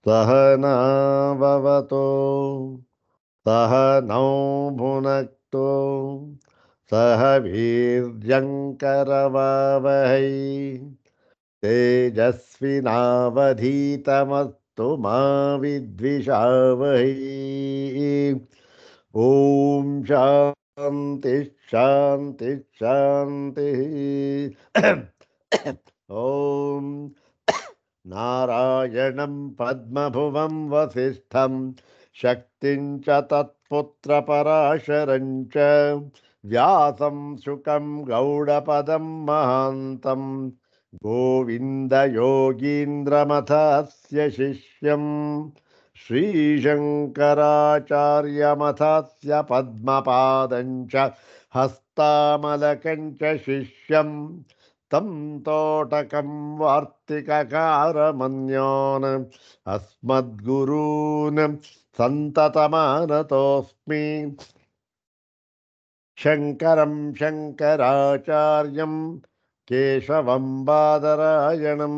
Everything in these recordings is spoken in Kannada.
सहनाववतु सहनौ भुनक्तु सह वीर्यङ्करवावहै तेजस्विनावधीतमस्तु मा विद्विषावहै। ॐ शान्ति शान्ति शान्तिः। ॐ नारायणं पद्मभुवं वसिष्ठं शक्तिं च तत्पुत्रपराशरं च व्यासं शुकं गौडपदं महान्तं गोविन्दयोगीन्द्रमथस्य शिष्यं श्रीशङ्कराचार्यमथस्य पद्मपादं च हस्तामलकं च शिष्यम् तं तोटकं वार्तिककारमन्यान् अस्मद्गुरून् सन्ततमानतोऽस्मि शङ्करं शङ्कराचार्यं केशवं बादरायणं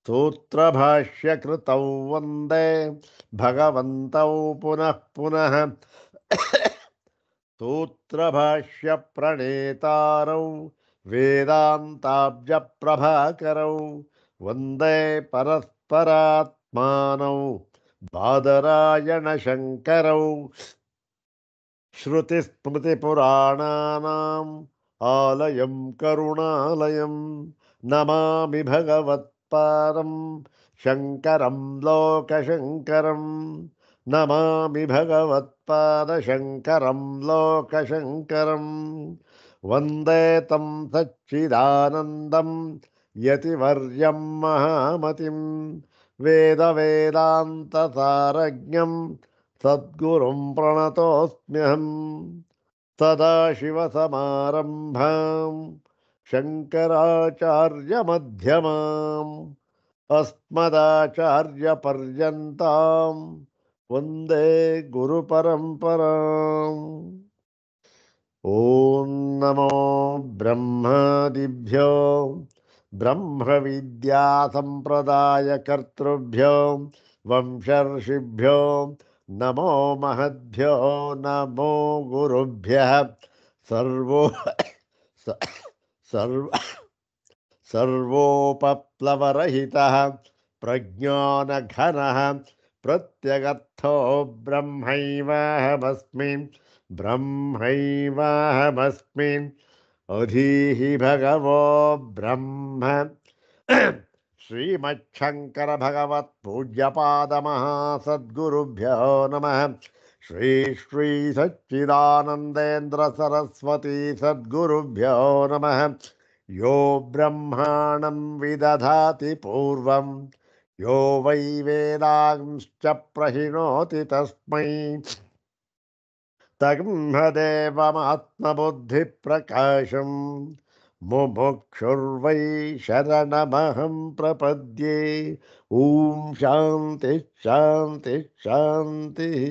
सूत्रभाष्यकृतौ वन्दे भगवन्तौ पुनः पुनः सूत्रभाष्यप्रणेतारौ वेदान्ताब्जप्रभाकरौ वन्दे परस्परात्मानौ बादरायणशङ्करौ श्रुतिस्मृतिपुराणानाम् आलयं करुणालयं नमामि भगवत्पादं शङ्करं लोकशङ्करं नमामि भगवत्पादशङ्करं लोकशङ्करं वन्दे तं सच्चिदानन्दं यतिवर्यं महामतिं वेदवेदान्तसारज्ञं सद्गुरुं प्रणतोऽस्म्यहम् सदाशिवसमारम्भां शङ्कराचार्यमध्यमाम् अस्मदाचार्यपर्यन्तां वन्दे गुरुपरम्पराम्। ॐ नमो ब्रह्मादिभ्यो ब्रह्मविद्यासम्प्रदायकर्तृभ्यो वंशर्षिभ्यो नमो महद्भ्यो नमो गुरुभ्यः सर्वो सर्व सर्वोपप्लवरहितः प्रज्ञानघनः प्रत्यगर्थो ब्रह्मैवाहमस्मि ब्रह्मैवाहमस्मि अधीहि भगवो ब्रह्म श्रीमच्छङ्कर भगवत् पूज्यपादमहासद्गुरुभ्यो नमः। श्री श्री सच्चिदानन्देन्द्र सरस्वती सद्गुरुभ्यो नमः। यो ब्रह्माणं विदधाति पूर्वं यो वै वेदांश्च प्रहिणोति तस्मै तन्मदेवमात्मबुद्धिप्रकाशं मुमुक्षुर्वै शरणमहं प्रपद्ये। ॐ शान्ति शान्ति शान्तिः।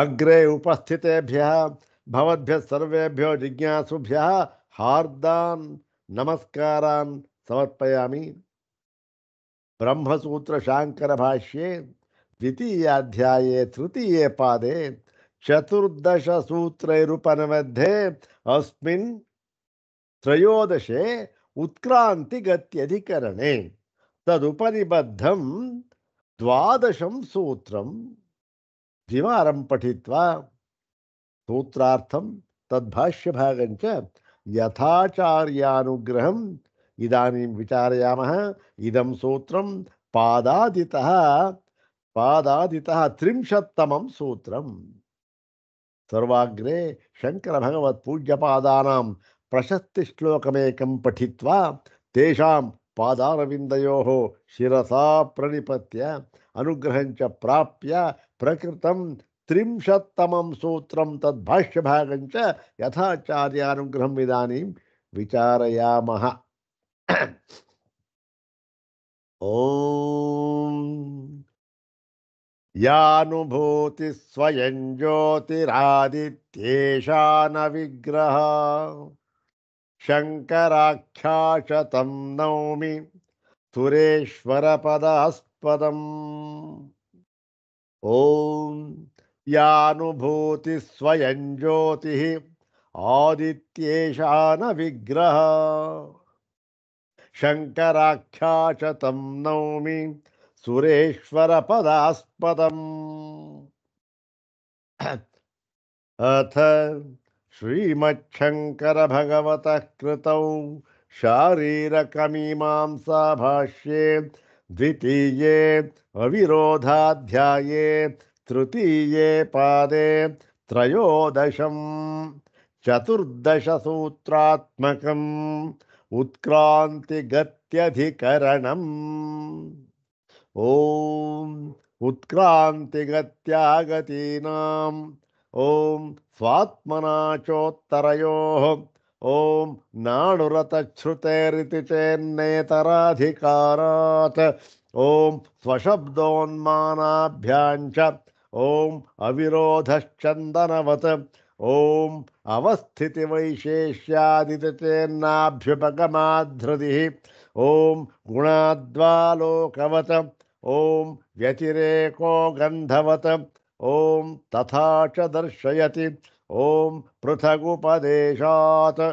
अग्रे उपस्थितेभ्यः भवद्भ्यः सर्वेभ्यो जिज्ञासुभ्यः हार्दान् नमस्कारान् समर्पयामि। ब्रह्मसूत्र शांकर भाष्ये द्वितीयाध्याये तृतीये पादे चतुर्दश सूत्रैरुपनिबद्धे अस्मिन् त्रयोदशे उत्क्रांति गत्यधिकरणे तदुपनिबद्धं द्वादशं सूत्रं द्विवारं पठित्वा सूत्रार्थं तद्भाष्यभागं च यथाचार्यानुग्रहम् इदानीं विचारयामः। इदं सूत्रं पादादितः त्रिंशत्तमं सूत्रम्। सर्वाग्रे शंकर भगवत् पूज्यपादानां प्रशस्ति श्लोकमेकं पठित्वा तेषां पादारविन्दयोः शिरसा प्रणिपत्य अनुग्रहं च प्राप्य प्रकृतं त्रिंशत्तमं सूत्रं तद्भाष्यभागं च यथाचार्यानुग्रहम् इदानीं विचारयामः। ॐ यानुभूति स्वयं ज्योतिरादित्येषा न विग्रह शङ्कराख्या च तं नौमि ಸುರೇಶ್ವರ ಪದಾಸ್ಪದಂ. ಓಂ ಯಾನುಭೂತಿ ಸ್ವಯಂ ಜ್ಯೋತಿ ಆದಿತ್ಯೇಶಾನ ವಿಗ್ರಹ ಶಂಕರಾಖ್ಯಾ ಚ ತಂ ನೌಮಿ ಸುರೇಶ್ವರ ಪದಾಸ್ಪದಂ. ಅಥ ಶ್ರೀಮಚ್ಛಂಕರ ಭಗವತಃ ಕೃತೌ ಶಾರೀರಕಮೀಮಾಂಸಾ ಭಾಷ್ಯೇ ದ್ವಿತೀಯೇ ಅವಿರೋಧಾಧ್ಯಾಯೇ ತೃತೀಯೇ ಪಾದೇ ತ್ರಯೋದಶಂ ಚತುರ್ದಶ ಸೂತ್ರಾತ್ಮಕಂ ಉತ್ಕ್ರಾಂತಿಗತ್ಯಧಿಕರಣಂ. ಓಂ ಉತ್ಕ್ರಾಂತಿಗತ್ಯಾಗತೀನಾಂ ಓಂ ಸ್ವಾತ್ಮನಾಚೋತ್ತರಯೋಃ ಓಂ ನಾಣುರತಚ್ಛ್ರುತೇರಿತಿ ಚೇನ್ನೇತರಾಧಿಕಾರಾತ್ ಓಂ ಸ್ವಶಬ್ದೋನ್ಮಾನಾಭ್ಯಾಂಚ ಓಂ ಅವಿರೋಧಶ್ಚಂದನವತ್ ಓಂ ಅವಸ್ಥಿತಿವೈಶೇಷ್ಯಾದಿತಿ ಚೇನ್ನಾಭ್ಯುಪಗಮಾಧೃತಿಃ ಓಂ ಗುಣಾದ್ವಾಲೋಕವತ್ ಓಂ ವ್ಯತಿರೇಕೋ ಗಂಧವತ್ ಓಂ ತಥಾ ಚ ದರ್ಶಯತಿ ಓಂ ಪೃಥಗುಪದೇಶಾತ್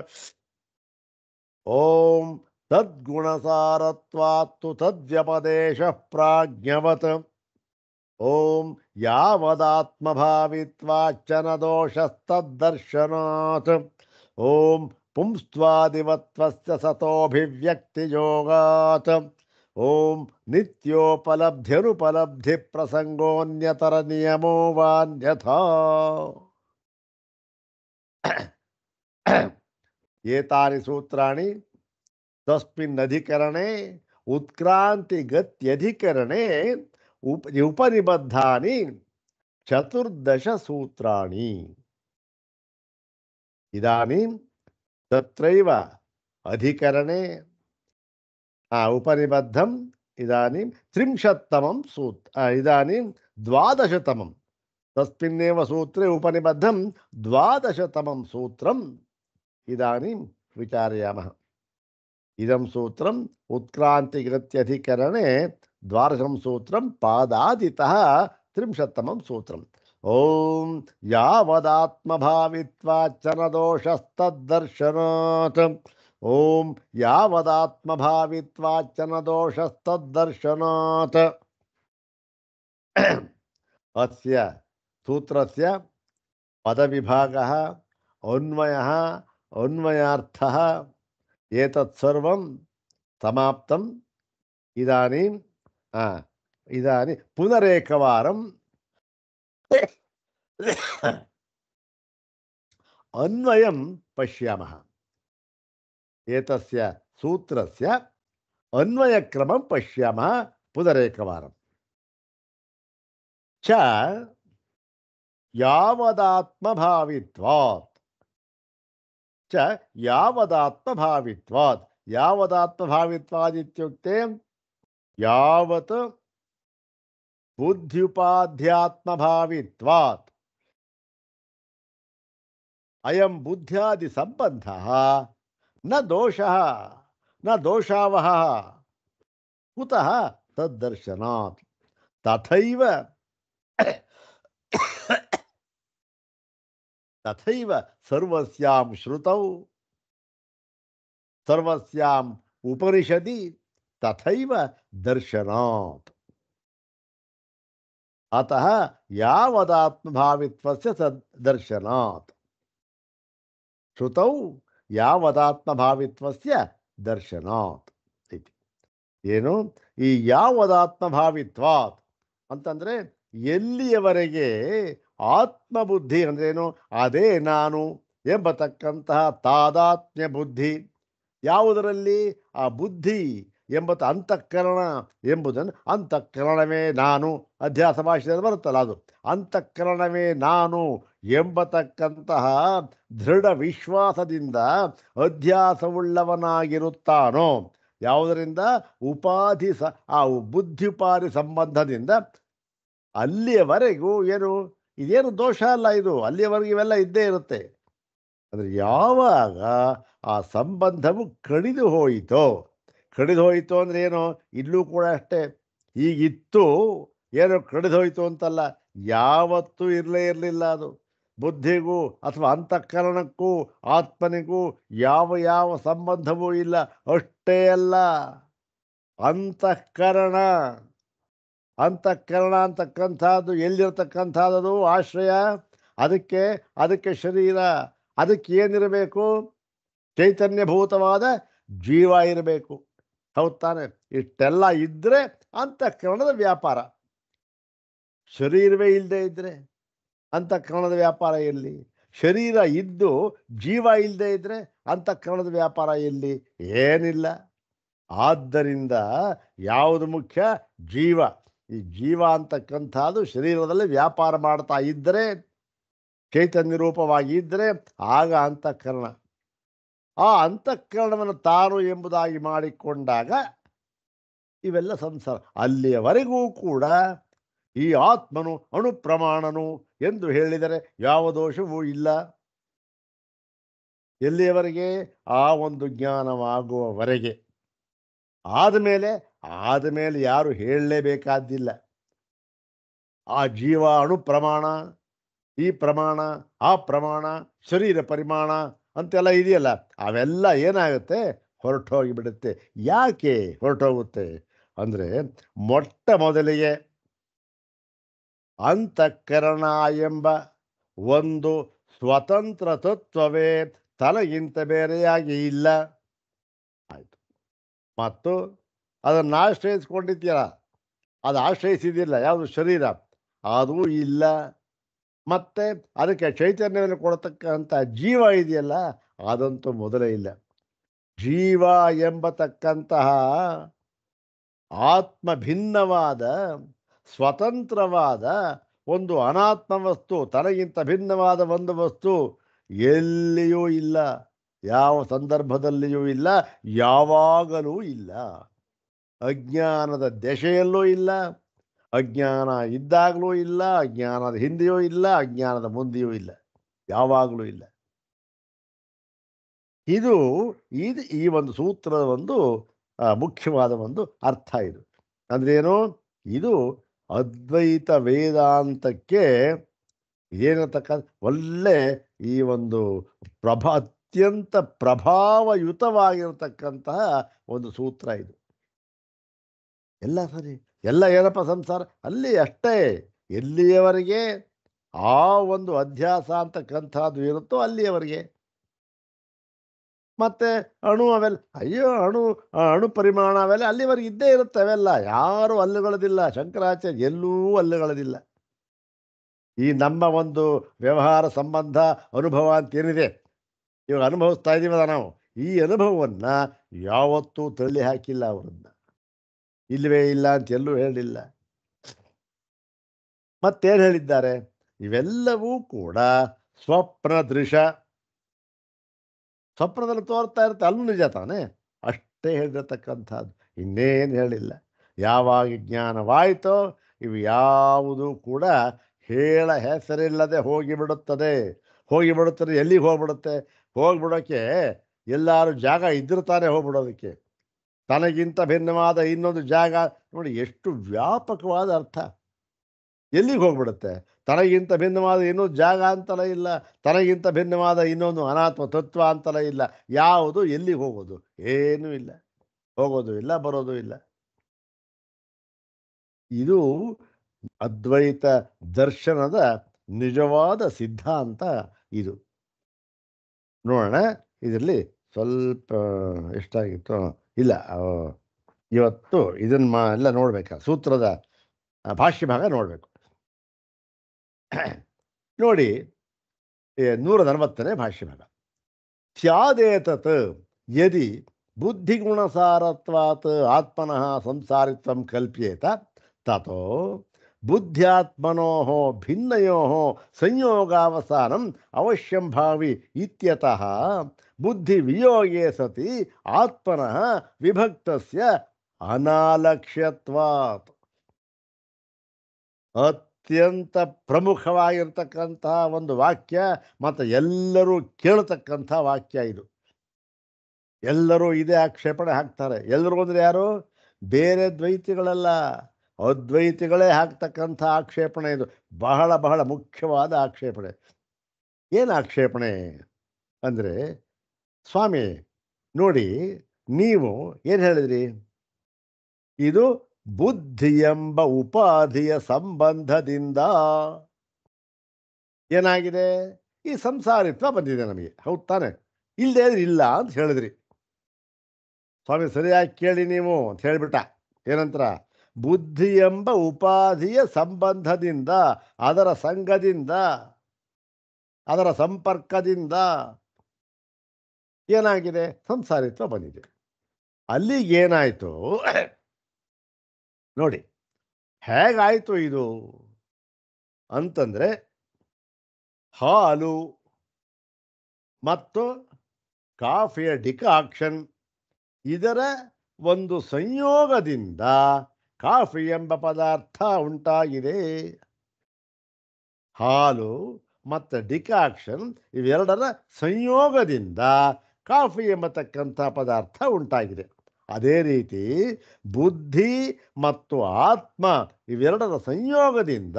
ಓಂ ತದ್ಗುಣಸಾರತ್ವಾತ್ತು ತದ್ವ್ಯಪದೇಶಃ ಪ್ರಾಜ್ಞವತ್ ಓಂ ಯಾವದಾತ್ಮಭಾವಿತ್ವಾಚ್ಚನ ದೋಷಸ್ತದ್ದರ್ಶನಾತ್ ಓಂ ಪುಂಸ್ತ್ವಾದಿವತ್ವಸ್ಯ ಸತೋಭಿವ್ಯಕ್ತಿಯೋಗಾತ್ ಓಂ ನಿತ್ಯೋಪಲಬ್ಧಿರುಪಲಬ್ಧಿ ಪ್ರಸಂಗೋನ್ಯತರ ನಿಯಮೋ ವಾನ್ಯಥಾ. ಏತಾನಿ ಸೂತ್ರಾಣಿ ತಸ್ಮಿನ್ ಅಧಿಕರಣೆ ಉತ್ಕ್ರಾಂತಿಗತ್ಯಧಿಕರಣೆ ಉಪನಿಬದ್ಧಾನಿ ಚತುರ್ದಶ ಸೂತ್ರಾಣಿ. ಇದಾನೀಂ ತತ್ರೈವ ಅಧಿಕರಣೆ ಉಪನಿಬದ್ಧಂ ಇದಾನೀಂ ತ್ರಿಂಶತ್ತಮಂ ಇದಾನೀಂ ದ್ವಾದಶತಮಂ ತಸ್ಮಿನ್ನೇವ ಸೂತ್ರೆ ಉಪನಿಬದ್ಧಂ ದ್ವಾದಶತಮಂ ಸೂತ್ರಂ ಇದಾನೀಂ ವಿಚಾರಯಾಮಃ. ಇದಂ ಸೂತ್ರಂ ಉತ್ಕ್ರಾಂತಿಗತ್ಯಧಿಕರಣೆ ದ್ವಾದಶಂ ಸೂತ್ರಂ ಪಾದಾದಿತಃ ತ್ರಿಂಶತ್ತಮಂ ಸೂತ್ರಂ. ಓಂ ಯಾವದಾತ್ಮಭಾವಿತ್ವಾಚ್ಚನ ದೋಷಸ್ತದ್ದರ್ಶನಾತ್ ಓಂ ಯಾವದಾತ್ಮಭಾವಿತ್ವಾಚ್ಚನ ದೋಷಸ್ತದ್ದರ್ಶನಾತ್. ಅಸ್ಯ ಸೂತ್ರಸ್ಯ ಪದವಿಭಾಗಃ ಅನ್ವಯಃ ಅನ್ವಯಾರ್ಥಃ ಏತತ್ ಸರ್ವಂ ಸಮಾಪ್ತಂ. ಇದಾನೀಂ ಪುನರೇಕವಾರಂ ಅನ್ವಯಂ ಪಶ್ಯಾಮಃ. ಏತಸ್ಯ ಸೂತ್ರಸ್ಯ ಅನ್ವಯಕ್ರಮಂ ಪಶ್ಯಾಮಃ ಪುನರೇಕವಾರಂ. ಚ ಯಾವದಾತ್ಮಭಾವಿತ್ವಾತ್ ಚ ಯಾವದಾತ್ಮಭಾವಿತ್ವಾತ್. ಯಾವದಾತ್ಮಭಾವಿತ್ವಾತ್ ಇತ್ಯುಕ್ತೆ ಯಾವತ್ ಬುದ್ಧ್ಯುಪಾಧ್ಯಾತ್ಮಭಾವಿತ್ವಾತ್ ಅಯಂ ಬುದ್ಧ್ಯಾದಿ ಸಂಬಂಧಃ ನ ದೋಷಃ ನ ದೋಷಾವಹಃ ಕುತಃ ತದ್ದರ್ಶನಾತ್. ತಥೈವ ತಥೈವ ಸರ್ವಸ್ಯಾಂ ಶ್ರುತೌ ಸರ್ವಸ್ಯಾಂ ಉಪನಿಷದಿ ತಥೈವ ದರ್ಶನಾತ್. ಅತಃ ಯಾವದಾತ್ಮಭಾವಿತ್ವಸ್ಯ ದರ್ಶನಾತ್. ಶ್ರುತೌ ಯಾವದಾತ್ಮಭಾವಿತ್ವಸ್ಯ ದರ್ಶನಾತ್ ಇತಿ. ಏನು ಈ ಯಾವದಾತ್ಮಭಾವಿತ್ವಾತ್ ಅಂತಂದರೆ ಎಲ್ಲಿಯವರೆಗೆ ಆತ್ಮಬುದ್ಧಿ ಅಂದ್ರೇನು, ಅದೇ ನಾನು ಎಂಬತಕ್ಕಂತಹ ತಾದಾತ್ಮ್ಯ ಬುದ್ಧಿ ಯಾವುದರಲ್ಲಿ, ಆ ಬುದ್ಧಿ ಎಂಬತ್ತು ಅಂತಃಕರಣ ಎಂಬುದನ್ನು ಅಂತಃಕರಣವೇ ನಾನು ಅಧ್ಯಾಸ ಭಾಷೆಯಲ್ಲಿ ಬರುತ್ತಲ್ಲ, ಅದು ಅಂತಃಕರಣವೇ ನಾನು ಎಂಬತಕ್ಕಂತಹ ದೃಢ ವಿಶ್ವಾಸದಿಂದ ಅಧ್ಯಾಸವುಳ್ಳವನಾಗಿರುತ್ತಾನೋ, ಯಾವುದರಿಂದ ಉಪಾಧಿ ಆ ಬುದ್ಧಿಪಾದಿ ಸಂಬಂಧದಿಂದ ಅಲ್ಲಿಯವರೆಗೂ ಏನು ಇದೇನು ದೋಷ ಅಲ್ಲ, ಇದು ಅಲ್ಲಿಯವರೆಗೂ ಇವೆಲ್ಲ ಇದ್ದೇ ಇರುತ್ತೆ. ಅಂದರೆ ಯಾವಾಗ ಆ ಸಂಬಂಧವು ಕಡಿದು ಹೋಯಿತೋ, ಕಡಿದು ಹೋಯಿತು ಅಂದರೆ ಏನು, ಇಲ್ಲೂ ಕೂಡ ಅಷ್ಟೇ. ಈಗಿತ್ತು ಏನೋ ಕಡಿದು ಹೋಯಿತು ಅಂತಲ್ಲ, ಯಾವತ್ತೂ ಇರಲೇ ಇರಲಿಲ್ಲ ಅದು. ಬುದ್ಧಿಗೂ ಅಥವಾ ಅಂತಃಕರಣಕ್ಕೂ ಆತ್ಮನಿಗೂ ಯಾವ ಯಾವ ಸಂಬಂಧವೂ ಇಲ್ಲ. ಅಷ್ಟೇ ಅಲ್ಲ, ಅಂತಃಕರಣ ಅಂತಃಕರಣ ಅಂತಕ್ಕಂಥದ್ದು ಎಲ್ಲಿರ್ತಕ್ಕಂಥದ್ದು ಆಶ್ರಯ, ಅದಕ್ಕೆ ಅದಕ್ಕೆ ಶರೀರ, ಅದಕ್ಕೆ ಏನಿರಬೇಕು, ಚೈತನ್ಯಭೂತವಾದ ಜೀವ ಇರಬೇಕು. ಹೌದು ತಾನೆ? ಇಷ್ಟೆಲ್ಲ ಇದ್ದರೆ ಅಂತಃಕರಣದ ವ್ಯಾಪಾರ. ಶರೀರವೇ ಇಲ್ಲದೆ ಇದ್ದರೆ ಅಂತಃಕರಣದ ವ್ಯಾಪಾರ ಎಲ್ಲಿ? ಶರೀರ ಇದ್ದು ಜೀವ ಇಲ್ಲದೆ ಇದ್ದರೆ ಅಂತಃಕರಣದ ವ್ಯಾಪಾರ ಎಲ್ಲಿ? ಏನಿಲ್ಲ. ಆದ್ದರಿಂದ ಯಾವುದು ಮುಖ್ಯ? ಜೀವ. ಈ ಜೀವ ಅಂತಕ್ಕಂಥದ್ದು ಶರೀರದಲ್ಲಿ ವ್ಯಾಪಾರ ಮಾಡ್ತಾ ಇದ್ದರೆ, ಚೈತನ್ಯ ರೂಪವಾಗಿ ಇದ್ದರೆ ಆಗ ಅಂತಃಕರಣ. ಆ ಅಂತಃಕರಣವನ್ನು ತಾನು ಎಂಬುದಾಗಿ ಮಾಡಿಕೊಂಡಾಗ ಇವೆಲ್ಲ ಸಂಸಾರ. ಅಲ್ಲಿಯವರೆಗೂ ಕೂಡ ಈ ಆತ್ಮನು ಅಣುಪ್ರಮಾಣನು ಎಂದು ಹೇಳಿದರೆ ಯಾವ ದೋಷವೂ ಇಲ್ಲ. ಎಲ್ಲಿಯವರೆಗೆ? ಆ ಒಂದು ಜ್ಞಾನವಾಗುವವರೆಗೆ. ಆದಮೇಲೆ ಯಾರು ಹೇಳಲೇಬೇಕಾದ್ದಿಲ್ಲ. ಆ ಜೀವ ಅಣು ಪ್ರಮಾಣ, ಈ ಪ್ರಮಾಣ, ಆ ಪ್ರಮಾಣ, ಶರೀರ ಪರಿಮಾಣ ಅಂತೆಲ್ಲ ಇದೆಯಲ್ಲ, ಅವೆಲ್ಲ ಏನಾಗುತ್ತೆ? ಹೊರಟೋಗಿಬಿಡುತ್ತೆ. ಯಾಕೆ ಹೊರಟೋಗುತ್ತೆ ಅಂದರೆ, ಮೊಟ್ಟ ಮೊದಲಿಗೆ ಅಂತಃಕರಣ ಎಂಬ ಒಂದು ಸ್ವತಂತ್ರ ತತ್ವವೇ ತನಗಿಂತ ಬೇರೆಯಾಗಿ ಇಲ್ಲ. ಆಯಿತು. ಮತ್ತು ಅದನ್ನು ಆಶ್ರಯಿಸ್ಕೊಂಡಿದ್ದೀರ, ಅದು ಆಶ್ರಯಿಸಿದಿಲ್ಲ. ಯಾವುದು? ಶರೀರ. ಅದೂ ಇಲ್ಲ. ಮತ್ತೆ ಅದಕ್ಕೆ ಚೈತನ್ಯವನ್ನು ಕೊಡತಕ್ಕಂಥ ಜೀವ ಇದೆಯಲ್ಲ, ಅದಂತೂ ಮೊದಲೇ ಇಲ್ಲ. ಜೀವ ಎಂಬತಕ್ಕಂತಹ ಆತ್ಮ ಭಿನ್ನವಾದ ಸ್ವತಂತ್ರವಾದ ಒಂದು ಅನಾತ್ಮ ವಸ್ತು, ತನಗಿಂತ ಭಿನ್ನವಾದ ಒಂದು ವಸ್ತು ಎಲ್ಲಿಯೂ ಇಲ್ಲ. ಯಾವ ಸಂದರ್ಭದಲ್ಲಿಯೂ ಇಲ್ಲ, ಯಾವಾಗಲೂ ಇಲ್ಲ. ಅಜ್ಞಾನದ ದೆಸೆಯಲ್ಲೂ ಇಲ್ಲ, ಅಜ್ಞಾನ ಇದ್ದಾಗಲೂ ಇಲ್ಲ, ಅಜ್ಞಾನದ ಹಿಂದೆಯೂ ಇಲ್ಲ, ಅಜ್ಞಾನದ ಮುಂದೆಯೂ ಇಲ್ಲ, ಯಾವಾಗಲೂ ಇಲ್ಲ. ಇದು ಇದು ಈ ಒಂದು ಸೂತ್ರದ ಒಂದು ಮುಖ್ಯವಾದ ಒಂದು ಅರ್ಥ. ಇದು ಅಂದ್ರೇನು? ಇದು ಅದ್ವೈತ ವೇದಾಂತಕ್ಕೆ ಏನಿರ್ತಕ್ಕಂಥ ಒಳ್ಳೆ ಈ ಒಂದು ಅತ್ಯಂತ ಪ್ರಭಾವಯುತವಾಗಿರತಕ್ಕಂತಹ ಒಂದು ಸೂತ್ರ ಇದು. ಎಲ್ಲ ಸರಿ, ಎಲ್ಲ ಏನಪ್ಪ ಸಂಸಾರ ಅಲ್ಲಿ ಅಷ್ಟೇ. ಎಲ್ಲಿಯವರೆಗೆ ಆ ಒಂದು ಅಧ್ಯಾಸ ಅಂತಕ್ಕಂಥದ್ದು ಇರುತ್ತೋ ಅಲ್ಲಿಯವರೆಗೆ. ಮತ್ತೆ ಅಣು ಅವೆಲ್ಲ, ಅಯ್ಯೋ ಅಣು ಪರಿಮಾಣ ಅವೆಲ್ಲ ಅಲ್ಲಿವರೆಗೆ ಇದ್ದೇ ಇರುತ್ತೆ. ಅವೆಲ್ಲ ಯಾರು ಅಲ್ಲುಗಳದಿಲ್ಲ. ಶಂಕರಾಚಾರ್ಯ ಎಲ್ಲೂ ಅಲ್ಲುಗಳದಿಲ್ಲ. ಈ ನಮ್ಮ ಒಂದು ವ್ಯವಹಾರ ಸಂಬಂಧ ಅನುಭವ ಅಂತೇನಿದೆ, ಇವಾಗ ಅನುಭವಿಸ್ತಾ ಇದ್ದೀವಲ್ಲ ನಾವು, ಈ ಅನುಭವವನ್ನು ಯಾವತ್ತೂ ತಳ್ಳಿ ಹಾಕಿಲ್ಲ. ಅವರನ್ನ ಇಲ್ಲವೇ ಇಲ್ಲ ಅಂತ ಎಲ್ಲೂ ಹೇಳಿಲ್ಲ. ಮತ್ತೇನು ಹೇಳಿದ್ದಾರೆ? ಇವೆಲ್ಲವೂ ಕೂಡ ಸ್ವಪ್ನ ದೃಶ. ಸ್ವಪ್ನದಲ್ಲಿ ತೋರ್ತಾ ಇರುತ್ತೆ, ಅಲ್ಲೂ ನಿಜ ತಾನೆ. ಅಷ್ಟೇ ಹೇಳಿರತಕ್ಕಂಥದ್ದು, ಇನ್ನೇನು ಹೇಳಿಲ್ಲ. ಯಾವಾಗ ಜ್ಞಾನವಾಯಿತೋ ಇವು ಯಾವುದೂ ಕೂಡ ಹೇಳ ಹೆಸರಿಲ್ಲದೆ ಹೋಗಿಬಿಡುತ್ತದೆ. ಎಲ್ಲಿಗೆ ಹೋಗ್ಬಿಡುತ್ತೆ? ಹೋಗ್ಬಿಡೋಕ್ಕೆ ಎಲ್ಲರೂ ಜಾಗ ಇದ್ದಿರ್ತಾನೆ ಹೋಗ್ಬಿಡೋದಕ್ಕೆ. ತನಗಿಂತ ಭಿನ್ನವಾದ ಇನ್ನೊಂದು ಜಾಗ ನೋಡಿ, ಎಷ್ಟು ವ್ಯಾಪಕವಾದ ಅರ್ಥ. ಎಲ್ಲಿಗೆ ಹೋಗ್ಬಿಡುತ್ತೆ? ತನಗಿಂತ ಭಿನ್ನವಾದ ಇನ್ನೊಂದು ಜಾಗ ಅಂತಲೇ ಇಲ್ಲ, ತನಗಿಂತ ಭಿನ್ನವಾದ ಇನ್ನೊಂದು ಅನಾತ್ಮ ತತ್ವ ಅಂತಲೇ ಇಲ್ಲ. ಯಾವುದು ಎಲ್ಲಿಗೆ ಹೋಗೋದು? ಏನೂ ಇಲ್ಲ. ಹೋಗೋದು ಇಲ್ಲ, ಬರೋದು ಇಲ್ಲ. ಇದು ಅದ್ವೈತ ದರ್ಶನದ ನಿಜವಾದ ಸಿದ್ಧಾಂತ. ಇದು ನೋಡೋಣ. ಇದರಲ್ಲಿ ಸ್ವಲ್ಪ ಎಷ್ಟಾಗಿತ್ತು ಇಲ್ಲ, ಇವತ್ತು ಇದನ್ನು ಎಲ್ಲ ನೋಡ್ಬೇಕಾ, ಸೂತ್ರದ ಭಾಷ್ಯ ಭಾಗ ನೋಡಬೇಕು. ನೋಡಿ, 140ನೇ ಭಾಷ್ಯ ಭಾಗ. ಸ್ಯಾದೇತತ್ ಯದಿ ಬುದ್ಧಿಗುಣಸಾರತ್ವಾತ್ ಆತ್ಮನಃ ಸಂಸಾರಿತ್ವಂ ಕಲ್ಪ್ಯೇತ ತತೋ ಬುದ್ಧ್ಯಾತ್ಮನೋಃ ಭಿನ್ನಯೋಃ ಸಂಯೋಗಾವಸಾನಂ ಅವಶ್ಯಂ ಭಾವಿ ಇತ್ಯತಃ ಬುದ್ಧಿ ವಿಯೋಗೇ ಸತಿ ಆತ್ಮನಃ ವಿಭಕ್ತಸ್ಯ ಅನಾಲಕ್ಷ್ಯತ್ವಾತ್. ಅತ್ಯಂತ ಪ್ರಮುಖವಾಗಿರ್ತಕ್ಕಂತಹ ಒಂದು ವಾಕ್ಯ, ಮತ್ತು ಎಲ್ಲರೂ ಕೇಳತಕ್ಕಂಥ ವಾಕ್ಯ ಇದು. ಎಲ್ಲರೂ ಇದೇ ಆಕ್ಷೇಪಣೆ ಹಾಕ್ತಾರೆ. ಎಲ್ಲರೂ ಅಂದರೆ ಯಾರು? ಬೇರೆ ದ್ವೈತಿಗಳಲ್ಲ, ಅದ್ವೈತಿಗಳೇ ಹಾಕ್ತಕ್ಕಂಥ ಆಕ್ಷೇಪಣೆ ಇದು. ಬಹಳ ಬಹಳ ಮುಖ್ಯವಾದ ಆಕ್ಷೇಪಣೆ. ಏನು ಆಕ್ಷೇಪಣೆ ಅಂದರೆ, ಸ್ವಾಮಿ ನೋಡಿ, ನೀವು ಏನು ಹೇಳಿದ್ರಿ? ಇದು ಬುದ್ಧಿ ಎಂಬ ಉಪಾಧಿಯ ಸಂಬಂಧದಿಂದ ಏನಾಗಿದೆ? ಈ ಸಂಸಾರಿತ್ವ ಬಂದಿದೆ ನಮಗೆ. ಹೌದು ತಾನೆ? ಇಲ್ಲದೇ ಇದ್ರೆ ಇಲ್ಲ ಅಂತ ಹೇಳಿದ್ರಿ. ಸ್ವಾಮಿ ಸರಿಯಾಗಿ ಕೇಳಿ ನೀವು ಅಂತ ಹೇಳಿಬಿಟ್ಟ. ಏನಂತರ? ಬುದ್ಧಿ ಎಂಬ ಉಪಾಧಿಯ ಸಂಬಂಧದಿಂದ, ಅದರ ಸಂಘದಿಂದ, ಅದರ ಸಂಪರ್ಕದಿಂದ ಏನಾಗಿದೆ? ಸಂಸಾರಿತ್ವ ಬಂದಿದೆ. ಅಲ್ಲಿಗೇನಾಯಿತು ನೋಡಿ, ಹೇಗಾಯಿತು ಇದು ಅಂತಂದರೆ, ಹಾಲು ಮತ್ತು ಕಾಫಿಯ ಡಿಕಾಕ್ಷನ್ ಇದರ ಒಂದು ಸಂಯೋಗದಿಂದ ಕಾಫಿ ಎಂಬ ಪದಾರ್ಥ ಉಂಟಾಗಿದೆ. ಹಾಲು ಮತ್ತು ಡಿಕಾಕ್ಷನ್ ಇವೆರಡರ ಸಂಯೋಗದಿಂದ ಕಾಫಿ ಎಂಬತಕ್ಕಂಥ ಪದಾರ್ಥ ಉಂಟಾಗಿದೆ. ಅದೇ ರೀತಿ ಬುದ್ಧಿ ಮತ್ತು ಆತ್ಮ ಇವೆರಡರ ಸಂಯೋಗದಿಂದ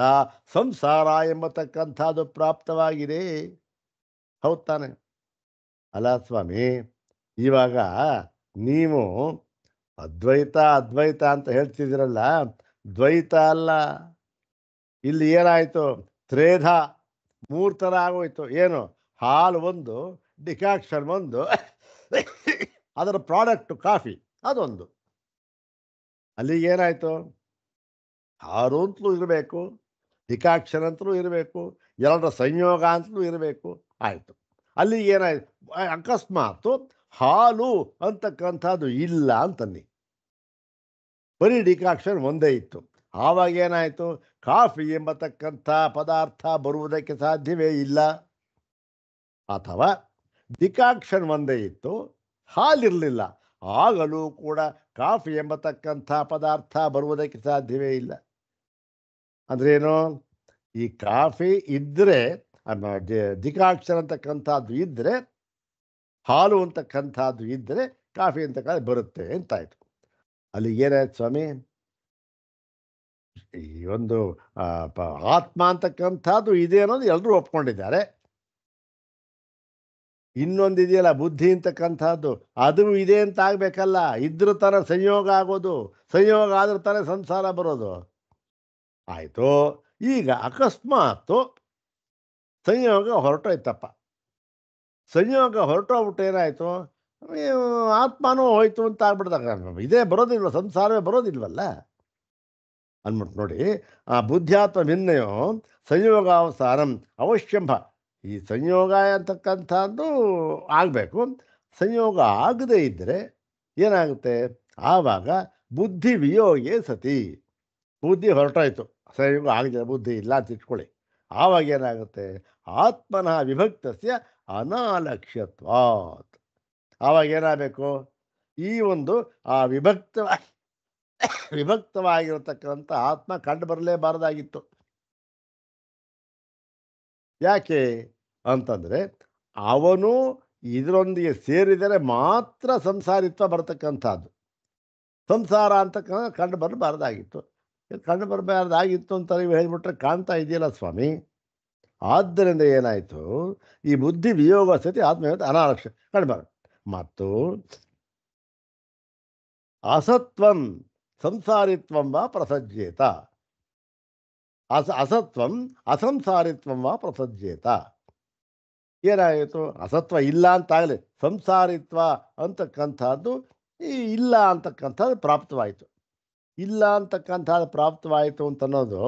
ಸಂಸಾರ ಎಂಬತಕ್ಕಂಥದ್ದು ಪ್ರಾಪ್ತವಾಗಿದೆ. ಹೌದು ತಾನೆ? ಅಲ್ಲ ಸ್ವಾಮಿ, ಇವಾಗ ನೀವು ಅದ್ವೈತ ಅದ್ವೈತ ಅಂತ ಹೇಳ್ತಿದ್ದೀರಲ್ಲ, ದ್ವೈತ ಅಲ್ಲ. ಇಲ್ಲಿ ಏನಾಯಿತು? ತ್ರೇಧ, 3 ಥರ ಆಗೋಯ್ತು. ಏನು? ಹಾಲು ಒಂದು, ಡಿಕಾಕ್ಷನ್ ಒಂದು, ಅದರ ಪ್ರಾಡಕ್ಟು ಕಾಫಿ ಅದೊಂದು. ಅಲ್ಲಿಗೆ ಏನಾಯಿತು? ಹಾಲು ಅಂತಲೂ ಇರಬೇಕು, ಡಿಕಾಕ್ಷನ್ ಅಂತಲೂ ಇರಬೇಕು, ಎರಡರ ಸಂಯೋಗ ಅಂತಲೂ ಇರಬೇಕು. ಆಯಿತು. ಅಲ್ಲಿಗೆ ಏನಾಯಿತು? ಅಕಸ್ಮಾತು ಹಾಲು ಅಂತಕ್ಕಂಥದ್ದು ಇಲ್ಲ ಅಂತನ್ನಿ, ಬರೀ ಡಿಕಾಕ್ಷನ್ ಒಂದೇ ಇತ್ತು. ಆವಾಗ ಏನಾಯಿತು? ಕಾಫಿ ಎಂಬತಕ್ಕಂಥ ಪದಾರ್ಥ ಬರುವುದಕ್ಕೆ ಸಾಧ್ಯವೇ ಇಲ್ಲ. ಅಥವಾ ಡಿಕಾಕ್ಷನ್ ಒಂದೇ ಇತ್ತು, ಹಾಲಿರಲಿಲ್ಲ, ಆಗಲೂ ಕೂಡ ಕಾಫಿ ಎಂಬತಕ್ಕಂಥ ಪದಾರ್ಥ ಬರುವುದಕ್ಕೆ ಸಾಧ್ಯವೇ ಇಲ್ಲ. ಅಂದ್ರೇನು? ಈ ಕಾಫಿ ಇದ್ದರೆ, ಡಿಕಾಕ್ಷನ್ ಅಂತಕ್ಕಂಥದ್ದು ಇದ್ದರೆ, ಹಾಲು ಅಂತಕ್ಕಂಥದ್ದು ಇದ್ದರೆ ಕಾಫಿ ಅಂತಕ್ಕಂಥ ಬರುತ್ತೆ ಅಂತಾಯಿತು. ಅಲ್ಲಿ ಏನಾಯ್ತು ಸ್ವಾಮಿ? ಈ ಒಂದು ಆತ್ಮ ಅಂತಕ್ಕಂಥದ್ದು ಇದೆ ಅನ್ನೋದು ಎಲ್ಲರೂ ಒಪ್ಕೊಂಡಿದ್ದಾರೆ. ಇನ್ನೊಂದಿದೆಯಲ್ಲ ಬುದ್ಧಿ ಅಂತಕ್ಕಂಥದ್ದು, ಅದು ಇದೆ ಅಂತ ಆಗಬೇಕಲ್ಲ. ಇದ್ರ ತಾನೇ ಸಂಯೋಗ ಆಗೋದು, ಸಂಯೋಗ ಆದ್ರೆ ತಾನೇ ಸಂಸಾರ ಬರೋದು. ಆಯಿತು. ಈಗ ಅಕಸ್ಮಾತು ಸಂಯೋಗ ಹೊರಟೋಯ್ತಪ್ಪ. ಸಂಯೋಗ ಹೊರಟೋಗ್ಬಿಟ್ಟು ಏನಾಯಿತು? ಆತ್ಮನೂ ಹೋಯ್ತು ಅಂತ ಆಗ್ಬಿಡ್ದಾಗ ಇದೇ ಬರೋದಿಲ್ವ, ಸಂಸಾರವೇ ಬರೋದಿಲ್ವಲ್ಲ ಅಂದ್ಬಿಟ್ಟು ನೋಡಿ. ಆ ಬುದ್ಧ್ಯಾತ್ಮ ಭಿನ್ನಯೋ ಸಂಯೋಗಾವಸಾನಂ ಅವಶ್ಯಂಭ. ಈ ಸಂಯೋಗ ಅಂತಕ್ಕಂಥದ್ದು ಆಗಬೇಕು. ಸಂಯೋಗ ಆಗದೇ ಇದ್ದರೆ ಏನಾಗುತ್ತೆ? ಆವಾಗ ಬುದ್ಧಿ ವಿಯೋಗೇ ಸತಿ. ಬುದ್ಧಿ ಹೊರಟಾಯಿತು, ಸಂಯೋಗ ಆಗದೆ ಬುದ್ಧಿ ಇಲ್ಲ ಅಂತ ಇಟ್ಕೊಳ್ಳಿ. ಆವಾಗ ಏನಾಗುತ್ತೆ? ಆತ್ಮನಃ ವಿಭಕ್ತಸ್ಯ ಅನಾಲಕ್ಷ್ಯತ್ವಾತ್. ಆವಾಗ ಏನಾಗಬೇಕು? ಈ ಒಂದು ಆ ವಿಭಕ್ತವಾಗಿರತಕ್ಕಂಥ ಆತ್ಮ ಕಂಡು ಬರಲೇಬಾರ್ದಾಗಿತ್ತು. ಯಾಕೆ ಅಂತಂದರೆ, ಅವನು ಇದರೊಂದಿಗೆ ಸೇರಿದರೆ ಮಾತ್ರ ಸಂಸಾರಿತ್ವ ಬರತಕ್ಕಂಥದ್ದು. ಸಂಸಾರ ಅಂತ ಕಂಡು ಬರಬಾರ್ದಾಗಿತ್ತು. ಕಂಡು ಬರಬಾರ್ದಾಗಿತ್ತು ಅಂತ ನೀವು ಹೇಳಿಬಿಟ್ರೆ ಕಾಣ್ತಾ ಇದೆಯಲ್ಲ ಸ್ವಾಮಿ. ಆದ್ದರಿಂದ ಏನಾಯಿತು? ಈ ಬುದ್ಧಿ ವಿಯೋಗ ಸ್ಥಿತಿ ಆತ್ಮ ಅನಾಲಕ್ಷ್ಯ ಕಂಡುಬಾರ್ದು. ಮತ್ತು ಅಸತ್ವಂ ಸಂಸಾರಿತ್ವಂ ವಾ ಪ್ರಸಜ್ಯೇತ. ಅಸತ್ವಂ ಅಸಂಸಾರಿತ್ವಂ ವಾ ಪ್ರಸಜ್ಯೇತ. ಏನಾಯಿತು? ಅಸತ್ವ ಇಲ್ಲ ಅಂತಾಗಲಿ, ಸಂಸಾರಿತ್ವ ಅಂತಕ್ಕಂಥದ್ದು ಇಲ್ಲ ಅಂತಕ್ಕಂಥದ್ದು ಪ್ರಾಪ್ತವಾಯಿತು. ಇಲ್ಲ ಅಂತಕ್ಕಂಥದ್ದು ಪ್ರಾಪ್ತವಾಯಿತು ಅಂತನ್ನೋದು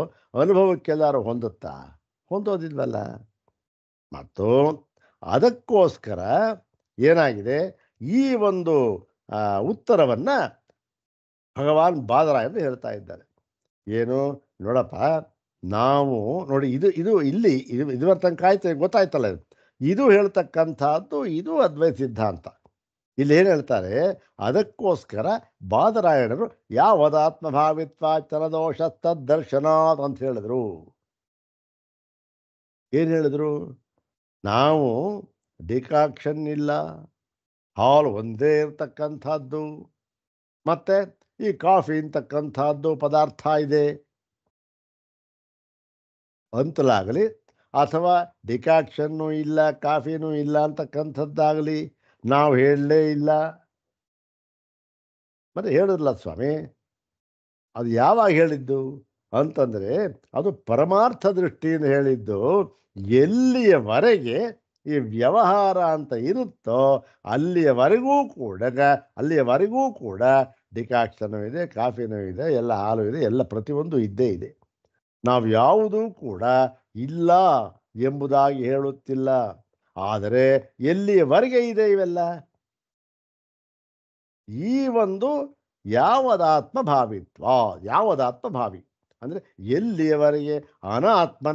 ಅನುಭವಕ್ಕೆಲ್ಲರೂ ಹೊಂದುತ್ತಾ? ಹೊಂದೋದಿಲ್ವಲ್ಲ. ಮತ್ತು ಅದಕ್ಕೋಸ್ಕರ ಏನಾಗಿದೆ? ಈ ಒಂದು ಉತ್ತರವನ್ನು ಭಗವಾನ್ ಬಾದರಾಯಣರು ಹೇಳ್ತಾ ಇದ್ದಾರೆ. ಏನು? ನೋಡಪ್ಪ, ನಾವು ನೋಡಿ, ಇದು ಇಲ್ಲಿ ಇದುವರ ತನಕ ಆಯ್ತು, ಗೊತ್ತಾಯ್ತಲ್ಲ. ಇದು ಹೇಳ್ತಕ್ಕಂಥದ್ದು ಇದು ಅದ್ವೈತ ಸಿದ್ಧಾಂತ. ಇಲ್ಲಿ ಏನು ಹೇಳ್ತಾರೆ? ಅದಕ್ಕೋಸ್ಕರ ಬಾದರಾಯಣರು ಯಾವದಾತ್ಮಭಾವಿತ್ವ ಚಲದೋಷ ತದ್ದರ್ಶನಾತ್ ಅಂತ ಹೇಳಿದ್ರು. ಏನು ಹೇಳಿದ್ರು? ನಾವು ಡಿಕಾಕ್ಷನ್ ಇಲ್ಲ, ಹಾಲು ಒಂದೇ ಇರ್ತಕ್ಕಂಥದ್ದು. ಮತ್ತೆ ಈ ಕಾಫಿ ಅಂತಕ್ಕಂಥದ್ದು ಪದಾರ್ಥ ಇದೆ ಅಂತಲಾಗಲಿ, ಅಥವಾ ಡಿಕಾಕ್ಷನ್ನು ಇಲ್ಲ, ಕಾಫಿನೂ ಇಲ್ಲ ಅಂತಕ್ಕಂಥದ್ದಾಗಲಿ ನಾವು ಹೇಳಲೇ ಇಲ್ಲ. ಮತ್ತೆ ಹೇಳಿದ್ರಲ್ಲ ಸ್ವಾಮಿ, ಅದು ಯಾವಾಗ ಹೇಳಿದ್ದು ಅಂತಂದರೆ, ಅದು ಪರಮಾರ್ಥ ದೃಷ್ಟಿಯಿಂದ ಹೇಳಿದ್ದು. ಎಲ್ಲಿಯವರೆಗೆ ಈ ವ್ಯವಹಾರ ಅಂತ ಇರುತ್ತೋ ಅಲ್ಲಿಯವರೆಗೂ ಕೂಡ ಡಿಕಾಕ್ಷನೂ ಇದೆ, ಕಾಫಿನೂ ಇದೆ, ಎಲ್ಲ ಹಾಲು ಇದೆ, ಎಲ್ಲ ಪ್ರತಿಯೊಂದು ಇದ್ದೇ ಇದೆ. ನಾವು ಯಾವುದೂ ಕೂಡ ಇಲ್ಲ ಎಂಬುದಾಗಿ ಹೇಳುತ್ತಿಲ್ಲ. ಆದರೆ ಎಲ್ಲಿಯವರೆಗೆ ಇದೆ ಇವೆಲ್ಲ? ಈ ಒಂದು ಯಾವದಾತ್ಮಭಾವಿ ಅಂದರೆ ಎಲ್ಲಿಯವರೆಗೆ ಅನಾತ್ಮ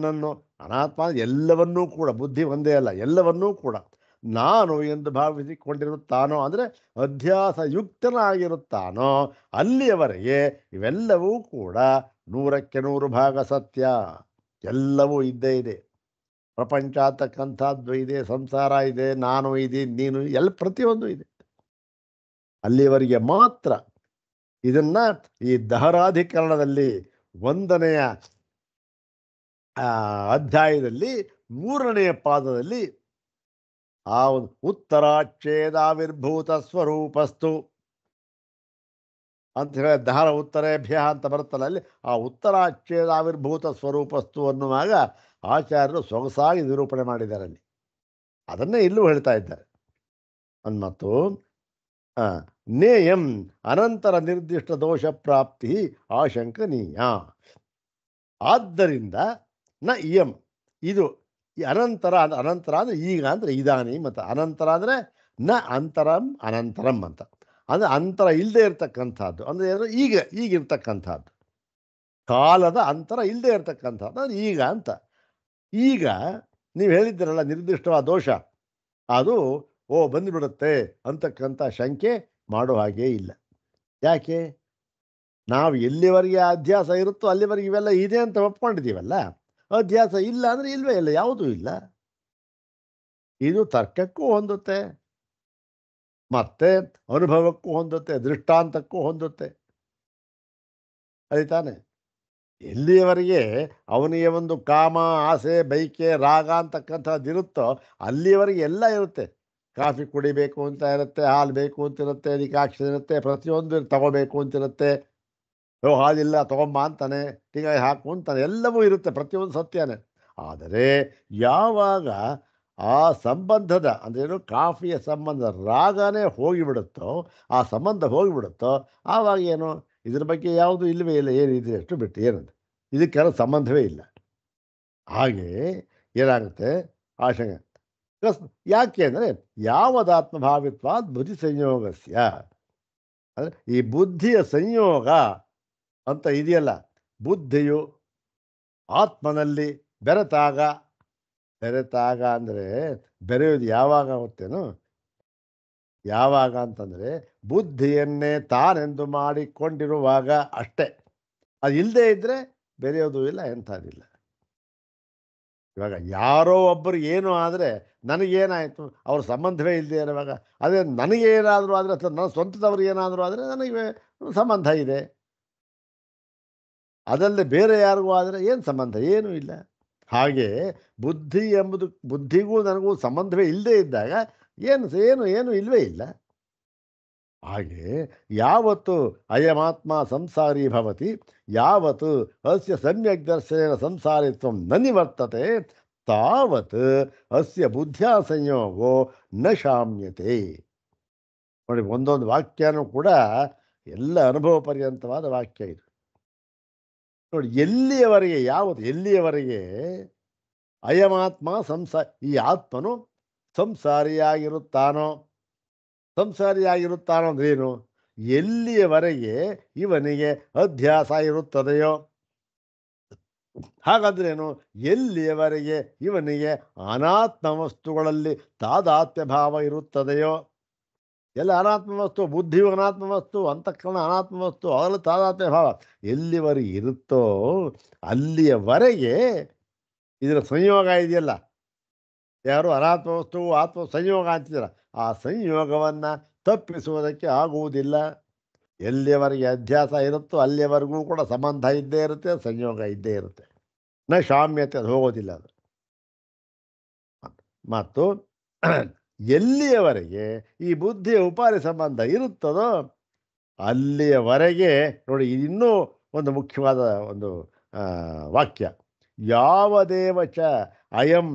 ಎಲ್ಲವನ್ನೂ ಕೂಡ, ಬುದ್ಧಿ ಒಂದೇ ಅಲ್ಲ, ಎಲ್ಲವನ್ನೂ ಕೂಡ ನಾನು ಎಂದು ಭಾವಿಸಿಕೊಂಡಿರುತ್ತಾನೋ, ಅಂದರೆ ಅಧ್ಯಾಸಯುಕ್ತನಾಗಿರುತ್ತಾನೋ, ಅಲ್ಲಿಯವರೆಗೆ ಇವೆಲ್ಲವೂ ಕೂಡ 100% ಸತ್ಯ. ಎಲ್ಲವೂ ಇದ್ದೇ ಇದೆ. ಪ್ರಪಂಚ ಅಂತಕ್ಕಂಥದ್ದು ಇದೆ, ಸಂಸಾರ ಇದೆ, ನಾನು ಇದೆ, ನೀನು, ಎಲ್ಲ ಪ್ರತಿಯೊಂದು ಇದೆ. ಅಲ್ಲಿಯವರೆಗೆ ಮಾತ್ರ ಇದನ್ನ ಈ ದಹರಾಧಿಕರಣದಲ್ಲಿ 1ನೆಯ ಅಧ್ಯಾಯದಲ್ಲಿ 3ನೆಯ ಪಾದದಲ್ಲಿ ಆ ಒಂದು ಉತ್ತರಾಚ್ಛೇದಾವಿರ್ಭೂತ ಸ್ವರೂಪಸ್ತು ಅಂತ ಹೇಳಿ, ದಹರ ಉತ್ತರೇಭ್ಯ ಅಂತ ಬರುತ್ತಲ್ಲ, ಅಲ್ಲಿ ಆ ಉತ್ತರಾಚ್ಛೇದಾವಿರ್ಭೂತ ಸ್ವರೂಪಸ್ತು ಅನ್ನುವಾಗ ಆಚಾರ್ಯರು ಸೊಗಸಾಗಿ ನಿರೂಪಣೆ ಮಾಡಿದ್ದಾರೆ. ಅಲ್ಲಿ ಅದನ್ನೇ ಇಲ್ಲೂ ಹೇಳ್ತಾ ಇದ್ದಾರೆ. ಮತ್ತು ನೇಯಂ ಅನಂತರ ನಿರ್ದಿಷ್ಟ ದೋಷ ಪ್ರಾಪ್ತಿ ಆಶಂಕನೀಯ. ಆದ್ದರಿಂದ ನ ಇಯಂ, ಇದು ಈ ಅನಂತರ ಅಂದರೆ ಈಗ ಅಂದರೆ ಇದಾನಿ, ಮತ್ತು ಅನಂತರ ಅಂದರೆ ನ ಅಂತರಂ ಅನಂತರಂ ಅಂತ, ಅಂದರೆ ಅಂತರ ಇಲ್ಲದೆ ಇರತಕ್ಕಂಥದ್ದು, ಅಂದರೆ ಈಗಿರ್ತಕ್ಕಂಥದ್ದು, ಕಾಲದ ಅಂತರ ಇಲ್ಲದೆ ಇರತಕ್ಕಂಥದ್ದು ಅಂದರೆ ಈಗ ಅಂತ. ಈಗ ನೀವು ಹೇಳಿದ್ದೀರಲ್ಲ ನಿರ್ದಿಷ್ಟವಾದ ದೋಷ, ಅದು ಬಂದುಬಿಡುತ್ತೆ ಅಂತಕ್ಕಂಥ ಶಂಕೆ ಮಾಡೋ ಹಾಗೇ ಇಲ್ಲ. ಯಾಕೆ? ನಾವು ಎಲ್ಲಿವರೆಗೆ ಅಧ್ಯಾಸ ಇರುತ್ತೋ ಅಲ್ಲಿವರೆಗೆ ಇವೆಲ್ಲ ಇದೆ ಅಂತ ಒಪ್ಕೊಂಡಿದ್ದೀವಲ್ಲ. ಅಧ್ಯಾಸ ಇಲ್ಲ ಅಂದರೆ ಇಲ್ವೇ ಇಲ್ಲ, ಯಾವುದೂ ಇಲ್ಲ. ಇದು ತರ್ಕಕ್ಕೂ ಹೊಂದುತ್ತೆ, ಮತ್ತೆ ಅನುಭವಕ್ಕೂ ಹೊಂದುತ್ತೆ, ದೃಷ್ಟಾಂತಕ್ಕೂ ಹೊಂದುತ್ತೆ. ಅದೇ ತಾನೆ? ಎಲ್ಲಿಯವರೆಗೆ ಅವನಿಗೆ ಒಂದು ಕಾಮ, ಆಸೆ, ಬೈಕೆ, ರಾಗ ಅಂತಕ್ಕಂಥದ್ದು ಇರುತ್ತೋ ಅಲ್ಲಿಯವರೆಗೆ ಎಲ್ಲ ಇರುತ್ತೆ. ಕಾಫಿ ಕುಡಿಬೇಕು ಅಂತ ಇರುತ್ತೆ, ಹಾಲು ಬೇಕು ಅಂತಿರುತ್ತೆ, ಡಿಕಾಕ್ಷನ್ ಇರುತ್ತೆ, ಪ್ರತಿಯೊಂದು ತಗೋಬೇಕು ಅಂತಿರುತ್ತೆ. ಹಾಲಿಲ್ಲ ತಗೊಂಬ ಅಂತಾನೆ, ಹೀಗಾಗಿ ಹಾಕು ಅಂತಾನೆ, ಎಲ್ಲವೂ ಇರುತ್ತೆ, ಪ್ರತಿಯೊಂದು ಸತ್ಯನೇ. ಆದರೆ ಯಾವಾಗ ಆ ಸಂಬಂಧದ ಅಂದ್ರೇನು, ಕಾಫಿಯ ಸಂಬಂಧ ರಾಗನೇ ಹೋಗಿಬಿಡುತ್ತೋ, ಆ ಸಂಬಂಧ ಹೋಗಿಬಿಡುತ್ತೋ, ಆವಾಗ ಏನು ಇದ್ರ ಬಗ್ಗೆ ಯಾವುದು ಇಲ್ಲವೇ ಇಲ್ಲ, ಏನಿದೆ ಅಷ್ಟು ಬಿಟ್ಟು ಏನಂತ ಇದಕ್ಕೆಲ್ಲ ಸಂಬಂಧವೇ ಇಲ್ಲ. ಹಾಗೆ ಏನಾಗುತ್ತೆ ಆಶಂಕ. ಯಾಕೆ ಅಂದರೆ ಯಾವದಾತ್ಮಭಾವಿತ್ವಾದ್ ಬುದ್ಧಿ ಸಂಯೋಗಸ್ಯ, ಅಂದರೆ ಈ ಬುದ್ಧಿಯ ಸಂಯೋಗ ಅಂತ ಇದೆಯಲ್ಲ, ಬುದ್ಧಿಯು ಆತ್ಮನಲ್ಲಿ ಬೆರೆತಾಗ ಅಂದರೆ ಬೆರೆಯೋದು ಯಾವಾಗ ಆಗುತ್ತೇನೋ, ಯಾವಾಗ ಅಂತಂದರೆ ಬುದ್ಧಿಯನ್ನೇ ತಾನೆಂದು ಮಾಡಿಕೊಂಡಿರುವಾಗ ಅಷ್ಟೇ. ಅದು ಇಲ್ಲದೆ ಇದ್ದರೆ ಬೆರೆಯೋದು ಇಲ್ಲ, ಎಂಥದಿಲ್ಲ. ಇವಾಗ ಯಾರೋ ಒಬ್ಬರು ಏನೋ ಆದರೆ ನನಗೇನಾಯಿತು, ಅವ್ರ ಸಂಬಂಧವೇ ಇಲ್ಲದೆ ಇರುವಾಗ, ಅದೇ ನನಗೇನಾದರೂ ಆದರೆ ಅಥವಾ ನನ್ನ ಸ್ವಂತದವ್ರಿಗೆ ಏನಾದರೂ ಆದರೆ ನನಗೆ ಸಂಬಂಧ ಇದೆ. ಅದಲ್ಲದೆ ಬೇರೆ ಯಾರಿಗೂ ಆದರೆ ಏನು ಸಂಬಂಧ? ಏನೂ ಇಲ್ಲ. ಹಾಗೆ ಬುದ್ಧಿ ಎಂಬುದು, ಬುದ್ಧಿಗೂ ನನಗೂ ಸಂಬಂಧವೇ ಇಲ್ಲದೆ ಇದ್ದಾಗ ಏನು ಇಲ್ಲವೇ ಇಲ್ಲ. ಹಾಗೆ ಯಾವತ್ತು ಅಯಮಾತ್ಮ ಸಂಸಾರಿ ಭವತಿ, ಯಾವತ್ತು ಅಸ್ಯ ಸಮ್ಯಕ್ ದರ್ಶನೇನ ಸಂಸಾರಿತ್ವಂ ನ ನಿವರ್ತತೆ, ತಾವತ್ ಅಸ್ಯ ಬುದ್ಧಿಯ ಸಂಯೋಗೋ ನ ಶಾಮ್ಯತೆ. ನೋಡಿ, ಒಂದೊಂದು ವಾಕ್ಯನೂ ಕೂಡ ಎಲ್ಲ ಅನುಭವ ಪರ್ಯಂತವಾದ ವಾಕ್ಯ ಇದು. ನೋಡಿ, ಎಲ್ಲಿಯವರೆಗೆ ಅಯಮಾತ್ಮ ಈ ಆತ್ಮನು ಸಂಸಾರಿಯಾಗಿರುತ್ತಾನೋ ಅಂದ್ರೇನು? ಎಲ್ಲಿಯವರೆಗೆ ಇವನಿಗೆ ಅಧ್ಯಾಸ ಇರುತ್ತದೆಯೋ. ಹಾಗಾದ್ರೇನು? ಎಲ್ಲಿಯವರೆಗೆ ಇವನಿಗೆ ಅನಾತ್ಮ ವಸ್ತುಗಳಲ್ಲಿ ತಾದಾತ್ಮ್ಯ ಭಾವ ಇರುತ್ತದೆಯೋ. ಎಲ್ಲ ಅನಾತ್ಮ ವಸ್ತು, ಬುದ್ಧಿಯು ಅನಾತ್ಮ ವಸ್ತು, ಅಂತಃಕರಣ ಅನಾತ್ಮ ವಸ್ತು, ಅವರಲ್ಲಿ ತಾದಾತ್ಮ್ಯ ಭಾವ ಎಲ್ಲಿವರೆಗೆ ಇರುತ್ತೋ ಅಲ್ಲಿಯವರೆಗೆ ಇದರ ಸಂಯೋಗ ಇದೆಯಲ್ಲ, ಯಾರು ಅನಾತ್ಮ ವಸ್ತುವು ಆತ್ಮ ಸಂಯೋಗ ಅಂತಿದ್ದೀರ, ಆ ಸಂಯೋಗವನ್ನು ತಪ್ಪಿಸುವುದಕ್ಕೆ ಆಗುವುದಿಲ್ಲ. ಎಲ್ಲಿಯವರೆಗೆ ಅಧ್ಯಾಸ ಇರುತ್ತೋ ಅಲ್ಲಿಯವರೆಗೂ ಕೂಡ ಸಂಬಂಧ ಇದ್ದೇ ಇರುತ್ತೆ, ಸಂಯೋಗ ಇದ್ದೇ ಇರುತ್ತೆ. ಶಾಮ್ಯತೆ ಅದು ಹೋಗೋದಿಲ್ಲ ಅದು. ಮತ್ತು ಎಲ್ಲಿಯವರೆಗೆ ಈ ಬುದ್ಧಿಯ ಉಪಾಧಿ ಸಂಬಂಧ ಇರುತ್ತದೋ ಅಲ್ಲಿಯವರೆಗೆ ನೋಡಿ, ಇನ್ನೂ ಒಂದು ಮುಖ್ಯವಾದ ಒಂದು ಆ, ವಾಕ್ಯ. ಯಾವದೇವ ಚ ಅಯಂ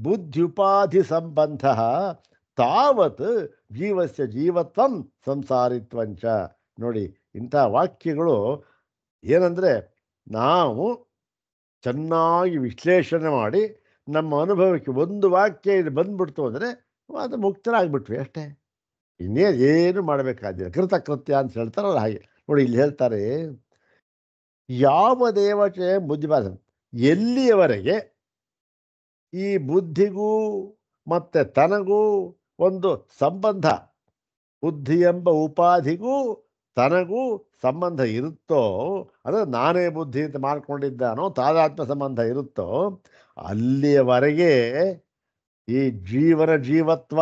ಬುದ್ಧ್ಯುಪಾಧಿ ಸಂಬಂಧ ತಾವತ್ ಜೀವಸ್ಯ ಜೀವತ್ವಂ ಸಂಸಾರಿತ್ವಂಚ. ನೋಡಿ, ಇಂಥ ವಾಕ್ಯಗಳು ಏನಂದರೆ, ನಾವು ಚೆನ್ನಾಗಿ ವಿಶ್ಲೇಷಣೆ ಮಾಡಿ ನಮ್ಮ ಅನುಭವಕ್ಕೆ ಒಂದು ವಾಕ್ಯ ಇದು ಬಂದ್ಬಿಡ್ತು ಅಂದರೆ ಅದು ಮುಕ್ತರಾಗ್ಬಿಟ್ವಿ ಅಷ್ಟೇ. ಇನ್ನೇನು ಏನು ಮಾಡಬೇಕಾದಿಲ್ಲ. ಕೃತಕೃತ್ಯ ಅಂತ ಹೇಳ್ತಾರಲ್ಲ ಹಾಗೆ. ನೋಡಿ, ಇಲ್ಲಿ ಹೇಳ್ತಾರೆ, ಯಾವ ದೇವತೆ ಬುದ್ಧಿವಾದ, ಎಲ್ಲಿಯವರೆಗೆ ಈ ಬುದ್ಧಿಗೂ ಮತ್ತು ತನಗೂ ಒಂದು ಸಂಬಂಧ, ಬುದ್ಧಿ ಎಂಬ ಉಪಾಧಿಗೂ ತನಗೂ ಸಂಬಂಧ ಇರುತ್ತೋ, ಅಂದರೆ ನಾನೇ ಬುದ್ಧಿ ಅಂತ ಮಾಡ್ಕೊಂಡಿದ್ದಾನೋ, ತಾದಾತ್ಮ ಸಂಬಂಧ ಇರುತ್ತೋ, ಅಲ್ಲಿಯವರೆಗೆ ಈ ಜೀವನ ಜೀವತ್ವ,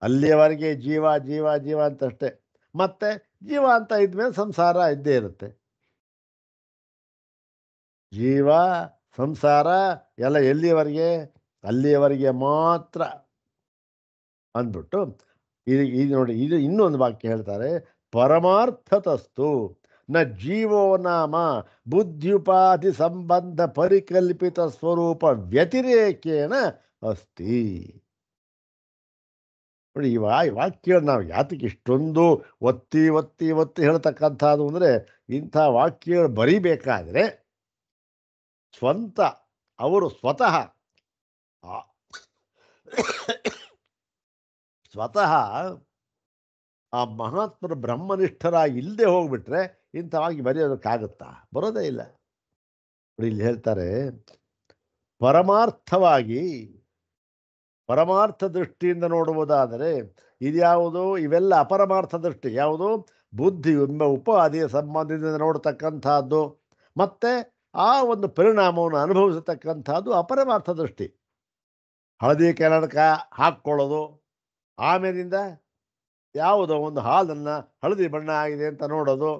ಅಲ್ಲಿಯವರೆಗೆ ಜೀವ ಜೀವ ಜೀವ ಅಂತಷ್ಟೇ. ಮತ್ತೆ ಜೀವ ಅಂತ ಇದ್ಮೇಲೆ ಸಂಸಾರ ಇದ್ದೇ ಇರುತ್ತೆ. ಜೀವ ಸಂಸಾರ ಎಲ್ಲ ಎಲ್ಲಿಯವರೆಗೆ? ಅಲ್ಲಿಯವರೆಗೆ ಮಾತ್ರ ಅಂದ್ಬಿಟ್ಟು ಇದು ನೋಡಿ, ಇದು ಇನ್ನೊಂದು ವಾಕ್ಯ ಹೇಳ್ತಾರೆ, ಪರಮಾರ್ಥತಸ್ತು ನ ಜೀವೋ ನಾಮ ಬುದ್ಧ್ಯುಪಾಧಿ ಸಂಬಂಧ ಪರಿಕಲ್ಪಿತ ಸ್ವರೂಪ ವ್ಯತಿರೇಕೇನ ಅಸ್ತಿ. ನೋಡಿ, ಈ ವಾಕ್ಯ ನಾವು ಯಾತಕ್ಕೆ ಇಷ್ಟೊಂದು ಒತ್ತಿ ಒತ್ತಿ ಒತ್ತಿ ಹೇಳ್ತಕ್ಕಂಥದ್ದು ಅಂದರೆ, ಇಂಥ ವಾಕ್ಯಗಳು ಬರಿಬೇಕಾದ್ರೆ ಅವರು ಸ್ವತಃ ಆ ಮಹಾತ್ಮರು ಬ್ರಹ್ಮನಿಷ್ಠರಾಗಿ ಇಲ್ಲದೆ ಹೋಗ್ಬಿಟ್ರೆ ಇಂಥವಾಗಿ ಬರೆಯೋದಕ್ಕಾಗುತ್ತಾ? ಬರೋದೇ ಇಲ್ಲ. ನೋಡಿ, ಇಲ್ಲಿ ಹೇಳ್ತಾರೆ, ಪರಮಾರ್ಥ ದೃಷ್ಟಿಯಿಂದ ನೋಡುವುದಾದರೆ ಇದ್ಯಾವುದು? ಇವೆಲ್ಲ ಅಪರಮಾರ್ಥ ದೃಷ್ಟಿ. ಯಾವುದು? ಬುದ್ಧಿ ಎಂಬ ಉಪಾಧಿಯ ಸಂಬಂಧದಿಂದ ನೋಡ್ತಕ್ಕಂಥದ್ದು, ಮತ್ತೆ ಆ ಒಂದು ಪರಿಣಾಮವನ್ನು ಅನುಭವಿಸತಕ್ಕಂಥದ್ದು ಅಪರಮಾರ್ಥ ದೃಷ್ಟಿ. ಹಳದಿ ಕೆಳಕ ಹಾಕ್ಕೊಳ್ಳೋದು, ಆಮೇಲಿಂದ ಯಾವುದೋ ಒಂದು ಹಾಲನ್ನು ಹಳದಿ ಬಣ್ಣ ಆಗಿದೆ ಅಂತ ನೋಡೋದು,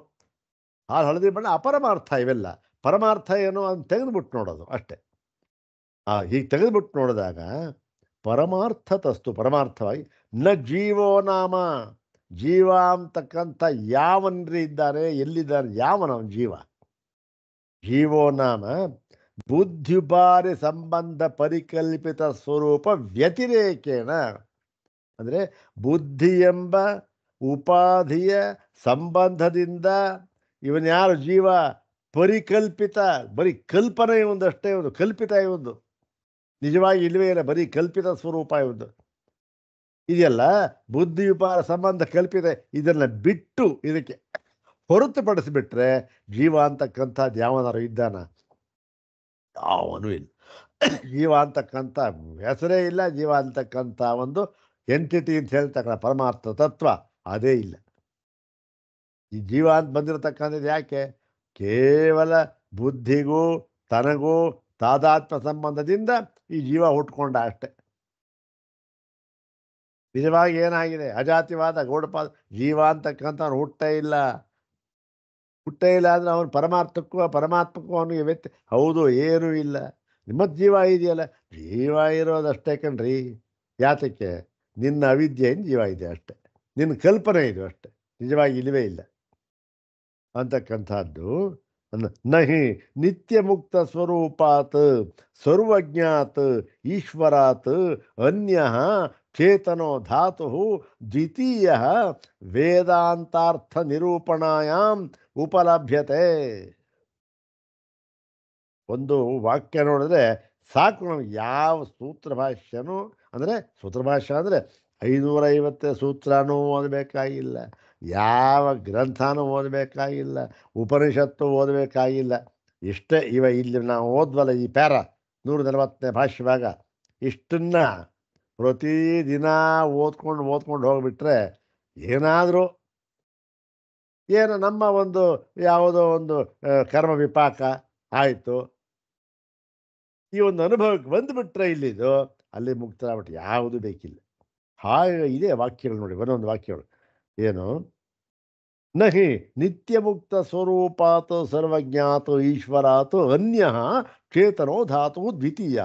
ಹಾಲು ಹಳದಿ ಬಣ್ಣ ಅಪರಮಾರ್ಥ. ಇವೆಲ್ಲ ಪರಮಾರ್ಥ ಏನು ಅಂತ ತೆಗೆದುಬಿಟ್ಟು ನೋಡೋದು ಅಷ್ಟೆ. ಹೀಗೆ ತೆಗೆದುಬಿಟ್ಟು ನೋಡಿದಾಗ ಪರಮಾರ್ಥವಾಗಿ ನ ಜೀವೋ ನಾಮ, ಜೀವ ಅಂತಕ್ಕಂಥ ಯಾವನ್ರಿ ಇದ್ದಾರೆ, ಎಲ್ಲಿದ್ದಾರೆ, ಯಾವನ ಜೀವ? ಜೀವೋ ನಾಮ ಬುದ್ಧಿಪಾರಿ ಸಂಬಂಧ ಪರಿಕಲ್ಪಿತ ಸ್ವರೂಪ ವ್ಯತಿರೇಕೇನ, ಅಂದರೆ ಬುದ್ಧಿ ಎಂಬ ಉಪಾಧಿಯ ಸಂಬಂಧದಿಂದ ಇವನ್ಯಾರು ಜೀವ ಪರಿಕಲ್ಪಿತ, ಬರೀ ಕಲ್ಪನೆ ಒಂದಷ್ಟೇ, ಒಂದು ಕಲ್ಪಿತ, ಒಂದು ನಿಜವಾಗಿ ಇಲ್ಲವೇ ಇಲ್ಲ, ಬರೀ ಕಲ್ಪಿತ ಸ್ವರೂಪ ಒಂದು ಇದೆಯಲ್ಲ. ಬುದ್ಧಿ ಉಪಾರ ಸಂಬಂಧ ಕಲ್ಪಿತ, ಇದನ್ನು ಬಿಟ್ಟು ಇದಕ್ಕೆ ಹೊರತುಪಡಿಸಿಬಿಟ್ರೆ ಜೀವ ಅಂತಕ್ಕಂಥದ್ದು ಯಾವನಾರು ಇದ್ದಾನ? ಯಾವನೂ ಇಲ್ಲ. ಜೀವ ಅಂತಕ್ಕಂಥ ಹೆಸರೇ ಇಲ್ಲ. ಜೀವ ಅಂತಕ್ಕಂಥ ಒಂದು ಎಂಟಿಟಿ ಅಂತ ಹೇಳ್ತಕ್ಕಂಥ ಪರಮಾರ್ಥ ತತ್ವ ಅದೇ ಇಲ್ಲ. ಈ ಜೀವ ಅಂತ ಬಂದಿರತಕ್ಕಂಥದ್ದು ಯಾಕೆ? ಕೇವಲ ಬುದ್ಧಿಗೂ ತನಗೂ ತಾದಾತ್ಮ ಸಂಬಂಧದಿಂದ ಈ ಜೀವ ಹುಟ್ಕೊಂಡ ಅಷ್ಟೆ. ನಿಜವಾಗಿ ಏನಾಗಿದೆ? ಅಜಾತಿವಾದ ಗೌಡಪಾದ. ಜೀವ ಅಂತಕ್ಕಂಥವ್ನು ಹುಟ್ಟೇ ಇಲ್ಲ ಅಂದರೆ ಅವನು ಪರಮಾತ್ಮಕ್ಕೂ ಅವನಿಗೆ ಹೌದು, ಏನೂ ಇಲ್ಲ. ನಿಮ್ಮ ಜೀವ ಇದೆಯಲ್ಲ, ಜೀವ ಇರೋದಷ್ಟೇ ಕಣ್ರಿ. ಯಾತಕ್ಕೆ? ನಿನ್ನ ಅವಿದ್ಯೆಯಿಂದ ಜೀವ ಇದೆ ಅಷ್ಟೆ, ನಿನ್ನ ಕಲ್ಪನೆ ಇದು ಅಷ್ಟೆ, ನಿಜವಾಗಿ ಇಲ್ಲವೇ ಇಲ್ಲ ಅಂತಕ್ಕಂಥದ್ದು. ನಹಿ ನಿತ್ಯ ಮುಕ್ತ ಸ್ವರೂಪಾತ್ ಸರ್ವಜ್ಞಾತ್ ಈಶ್ವರಾತ್ ಅನ್ಯ ಚೇತನೋ ಧಾತು ದ್ವಿತೀಯ ವೇದಾಂತಾರ್ಥ ನಿರೂಪಣಾಯಾಮ್ ಉಪಲಭ್ಯತೆ. ಒಂದು ವಾಕ್ಯ ನೋಡಿದ್ರೆ ಸಾಕು ನಮ್ಗೆ. ಯಾವ ಸೂತ್ರಭಾಷ್ಯನೂ ಅಂದರೆ 550 ಸೂತ್ರನೂ ಓದಬೇಕಾಗಿಲ್ಲ, ಯಾವ ಗ್ರಂಥನೂ ಓದಬೇಕಾಗಿಲ್ಲ, ಉಪನಿಷತ್ತು ಓದಬೇಕಾಗಿಲ್ಲ. ಇಷ್ಟೇ ಇಲ್ಲಿ ನಾವು ಓದ್ವಲ್ಲ, ಈ 140ನೇ ಭಾಷ್ಯವಾಗ ಇಷ್ಟನ್ನ ಪ್ರತಿದಿನ ಓದ್ಕೊಂಡು ಹೋಗ್ಬಿಟ್ರೆ ಏನಾದರೂ ನಮ್ಮ ಒಂದು ಯಾವುದೋ ಒಂದು ಕರ್ಮ ವಿಪಾಕ ಆಯಿತು, ಈ ಒಂದು ಅನುಭವಕ್ಕೆ ಬಂದುಬಿಟ್ರೆ ಇಲ್ಲಿದು ಅಲ್ಲಿ ಮುಕ್ತರಾಗ್ಬಿಟ್ಟು ಯಾವುದು ಬೇಕಿಲ್ಲ. ಹಾಗೆ ಇದೆ ವಾಕ್ಯಗಳು ನೋಡಿ, ಒಂದೊಂದು ವಾಕ್ಯಗಳು ಏನು, ನಹಿ ನಿತ್ಯ ಮುಕ್ತ ಸ್ವರೂಪಾತ್ ಸರ್ವಜ್ಞಾತ್ ಈಶ್ವರಾತ್ ಅನ್ಯ ಚೇತನೋ ಧಾತು ದ್ವಿತೀಯ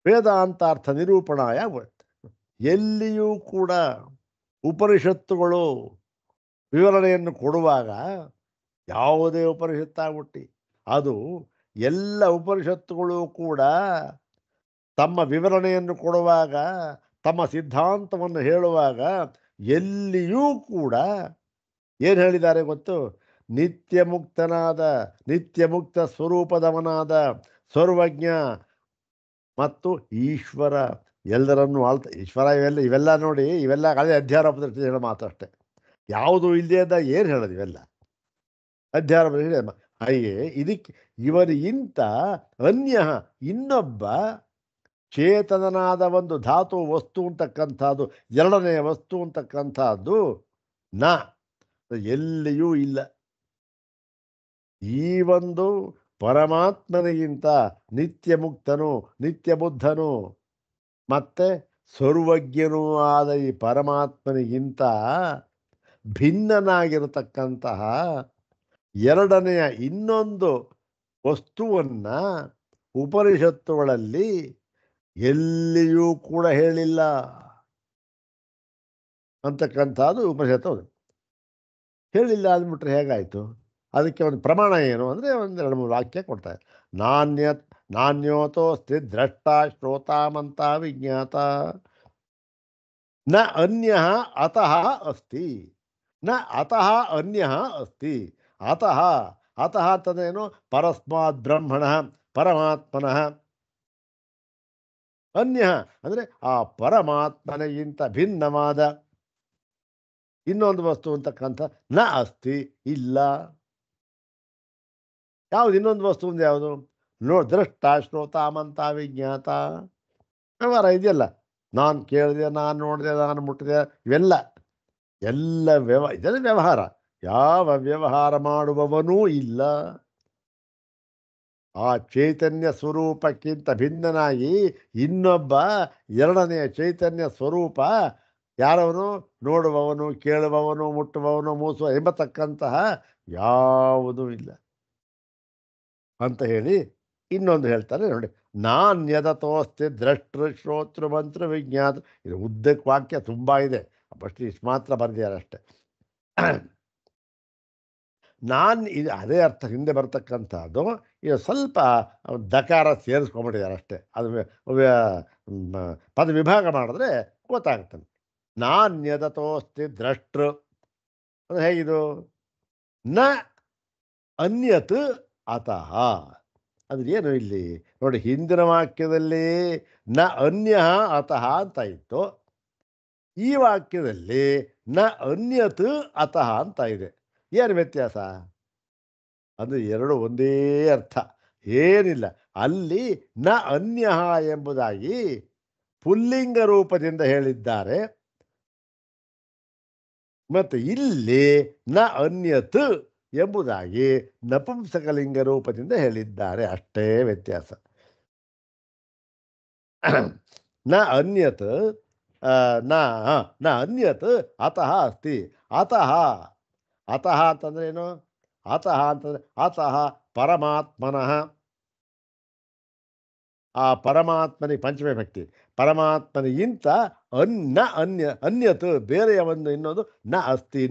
ವೇದಾಂತಾರ್ಥ ನಿರೂಪಣಾಯ ಎಲ್ಲಿಯೂ ಕೂಡ ಉಪನಿಷತ್ತುಗಳು ವಿವರಣೆಯನ್ನು ಕೊಡುವಾಗ, ಯಾವುದೇ ಉಪನಿಷತ್ತಾಗ್ಬಿಟ್ಟು ಅದು ಎಲ್ಲ ಉಪನಿಷತ್ತುಗಳು ಕೂಡ ತಮ್ಮ ವಿವರಣೆಯನ್ನು ಕೊಡುವಾಗ, ತಮ್ಮ ಸಿದ್ಧಾಂತವನ್ನು ಹೇಳುವಾಗ ಎಲ್ಲಿಯೂ ಕೂಡ ಏನು ಹೇಳಿದ್ದಾರೆ ಗೊತ್ತು, ನಿತ್ಯ ಮುಕ್ತನಾದ ನಿತ್ಯ ಮುಕ್ತ ಸ್ವರೂಪದವನಾದ ಸರ್ವಜ್ಞ ಮತ್ತು ಈಶ್ವರ ಎಲ್ಲರನ್ನೂ ಈಶ್ವರ ಇವೆಲ್ಲ ನೋಡಿ, ಇವೆಲ್ಲ ಅದೇ ಅಧ್ಯಾರೋಪ ದೃಷ್ಟಿ ಹೇಳೋ ಮಾತಷ್ಟೆ. ಯಾವುದು ಇಲ್ಲದೆ ಏನು ಹೇಳೋದು ಇವೆಲ್ಲ ಅಧ್ಯಾರೋಪ ದೃಷ್ಟಿ. ಹಾಗೆ ಇದಕ್ಕೆ ಇವರಿಗಿಂತ ಅನ್ಯ ಇನ್ನೊಬ್ಬ ಚೇತನನಾದ ಒಂದು ಧಾತು ವಸ್ತು ಅಂತಕ್ಕಂಥದ್ದು, ಎರಡನೆಯ ವಸ್ತು ಅಂತಕ್ಕಂಥದ್ದು ನ ಎಲ್ಲಿಯೂ ಇಲ್ಲ. ಈ ಒಂದು ಪರಮಾತ್ಮನಿಗಿಂತ ನಿತ್ಯ ಮುಕ್ತನು, ನಿತ್ಯ ಬುದ್ಧನು ಮತ್ತೆ ಸರ್ವಜ್ಞನೂ ಆದ ಈ ಪರಮಾತ್ಮನಿಗಿಂತ ಭಿನ್ನನಾಗಿರತಕ್ಕಂತಹ ಎರಡನೆಯ ಇನ್ನೊಂದು ವಸ್ತುವನ್ನ ಉಪನಿಷತ್ತುಗಳಲ್ಲಿ ಎಲ್ಲಿಯೂ ಕೂಡ ಹೇಳಿಲ್ಲ ಅಂತಕ್ಕಂಥದ್ದು ಉಪನಿಷತ್ತು ಹೇಳಿಲ್ಲ ಅಂದ್ಬಿಟ್ರೆ ಹೇಗಾಯಿತು? ಅದಕ್ಕೆ ಒಂದು ಪ್ರಮಾಣ ಏನು ಅಂದರೆ ಒಂದೆರಡು ಮೂರು ವಾಕ್ಯ ಕೊಡ್ತಾರೆ. ನಾಣ್ಯೋತೋಸ್ತಿ ದ್ರಷ್ಟ ಶ್ರೋತಾಮಂತ ವಿಜ್ಞಾತ ನ ಅನ್ಯ ಅತಃ ಅಸ್ತಿ, ನ ಅತಃ ಅನ್ಯ ಅಸ್ತಿ. ಅತಃ ಅತಃ ಅಂತಂದ್ರೇನು? ಪರಸ್ಮಾತ್ ಬ್ರಹ್ಮಣ ಪರಮಾತ್ಮನಃ, ಅನ್ಯ ಅಂದರೆ ಆ ಪರಮಾತ್ಮನಿಗಿಂತ ಭಿನ್ನವಾದ ಇನ್ನೊಂದು ವಸ್ತು ಅಂತಕ್ಕಂಥ ನ ಅಸ್ತಿ ಇಲ್ಲ. ಯಾವುದು ಇನ್ನೊಂದು ವಸ್ತು ಅಂದ್ರೆ ಯಾವುದು? ದೃಷ್ಟ ಶ್ರೋತಾಮಂತ ವಿಜ್ಞಾತ ವ್ಯವಹಾರ ಇದೆಯಲ್ಲ, ನಾನು ಕೇಳಿದೆ, ನಾನು ನೋಡಿದೆ, ನಾನು ಮುಟ್ಟಿದೆ, ಇವೆಲ್ಲ ಇದೆಲ್ಲ ವ್ಯವಹಾರ. ಯಾವ ವ್ಯವಹಾರ ಮಾಡುವವನೂ ಇಲ್ಲ. ಆ ಚೈತನ್ಯ ಸ್ವರೂಪಕ್ಕಿಂತ ಭಿನ್ನನಾಗಿ ಇನ್ನೊಬ್ಬ ಎರಡನೆಯ ಚೈತನ್ಯ ಸ್ವರೂಪ ಯಾರವನು? ನೋಡುವವನು, ಕೇಳುವವನು, ಮುಟ್ಟುವವನು, ಮೂಸುವ ಎಂಬತಕ್ಕಂತಹ ಯಾವುದೂ ಇಲ್ಲ ಅಂತ ಹೇಳಿ ಇನ್ನೊಂದು ಹೇಳ್ತಾರೆ ನೋಡಿ, ನಾಣ್ಯದತೋಸ್ತಿ ದ್ರಷ್ಟೃ ಶ್ರೋತೃ ಮಂತ್ರ ವಿಜ್ಞಾತ. ಇದು ಉದ್ದಕ್ಕೆ ವಾಕ್ಯ ತುಂಬ ಇದೆ, ಫಸ್ಟ್ ಇಷ್ಟು ಮಾತ್ರ ಬರೆದಿದ್ದಾರೆ ಅಷ್ಟೆ. ಇದು ಅದೇ ಅರ್ಥ ಹಿಂದೆ ಬರ್ತಕ್ಕಂಥದ್ದು. ಇದು ಸ್ವಲ್ಪ ದಕಾರ ಸೇರಿಸ್ಕೊಂಡ್ಬಿಟ್ಟಿದ್ದಾರೆ ಅಷ್ಟೇ. ಅದು ಪದ ವಿಭಾಗ ಮಾಡಿದ್ರೆ ಗೊತ್ತಾಗ್ತಾನೆ. ನಾಣ್ಯದತೋಸ್ತಿ ದ್ರಷ್ಟೃ ಅದು ಹೇಗಿದು? ನ ಅನ್ಯತ್ ಅತಃ. ಅಂದ್ರೆ ಏನು ಇಲ್ಲಿ ನೋಡಿ, ಹಿಂದಿನ ವಾಕ್ಯದಲ್ಲಿ ನ ಅನ್ಯ ಅತಃ ಅಂತ ಇತ್ತು, ಈ ವಾಕ್ಯದಲ್ಲಿ ನ ಅನ್ಯತ್ ಅತಃ ಅಂತ ಇದೆ. ಏನು ವ್ಯತ್ಯಾಸ? ಅಂದರೆ ಎರಡು ಒಂದೇ ಅರ್ಥ, ಏನಿಲ್ಲ. ಅಲ್ಲಿ ನ ಅನ್ಯ ಎಂಬುದಾಗಿ ಪುಲ್ಲಿಂಗ ರೂಪದಿಂದ ಹೇಳಿದ್ದಾರೆ, ಮತ್ತು ಇಲ್ಲಿ ನ ಅನ್ಯತ್ ಎಂಬುದಾಗಿ ನಪುಂಸಕಲಿಂಗ ರೂಪದಿಂದ ಹೇಳಿದ್ದಾರೆ. ಅಷ್ಟೇ ವ್ಯತ್ಯಾಸ. ನ ಅನ್ಯತ್ ನ ಅನ್ಯತ್ ಅತಃ ಅಸ್ತಿ. ಅತಃ ಅತಃ ಅಂತಂದ್ರೆ ಏನು? ಅತಃ ಅಂತಂದ್ರೆ ಅತಃ ಪರಮಾತ್ಮನಃ, ಆ ಪರಮಾತ್ಮನಿಗೆ ಪಂಚಮೇ ಭಕ್ತಿ, ಪರಮಾತ್ಮನಿಗಿಂತ ಅನ್ಯತ್ ಬೇರೆಯ ಒಂದು ಇನ್ನೊಂದು ನ ಅಸ್ತಿ.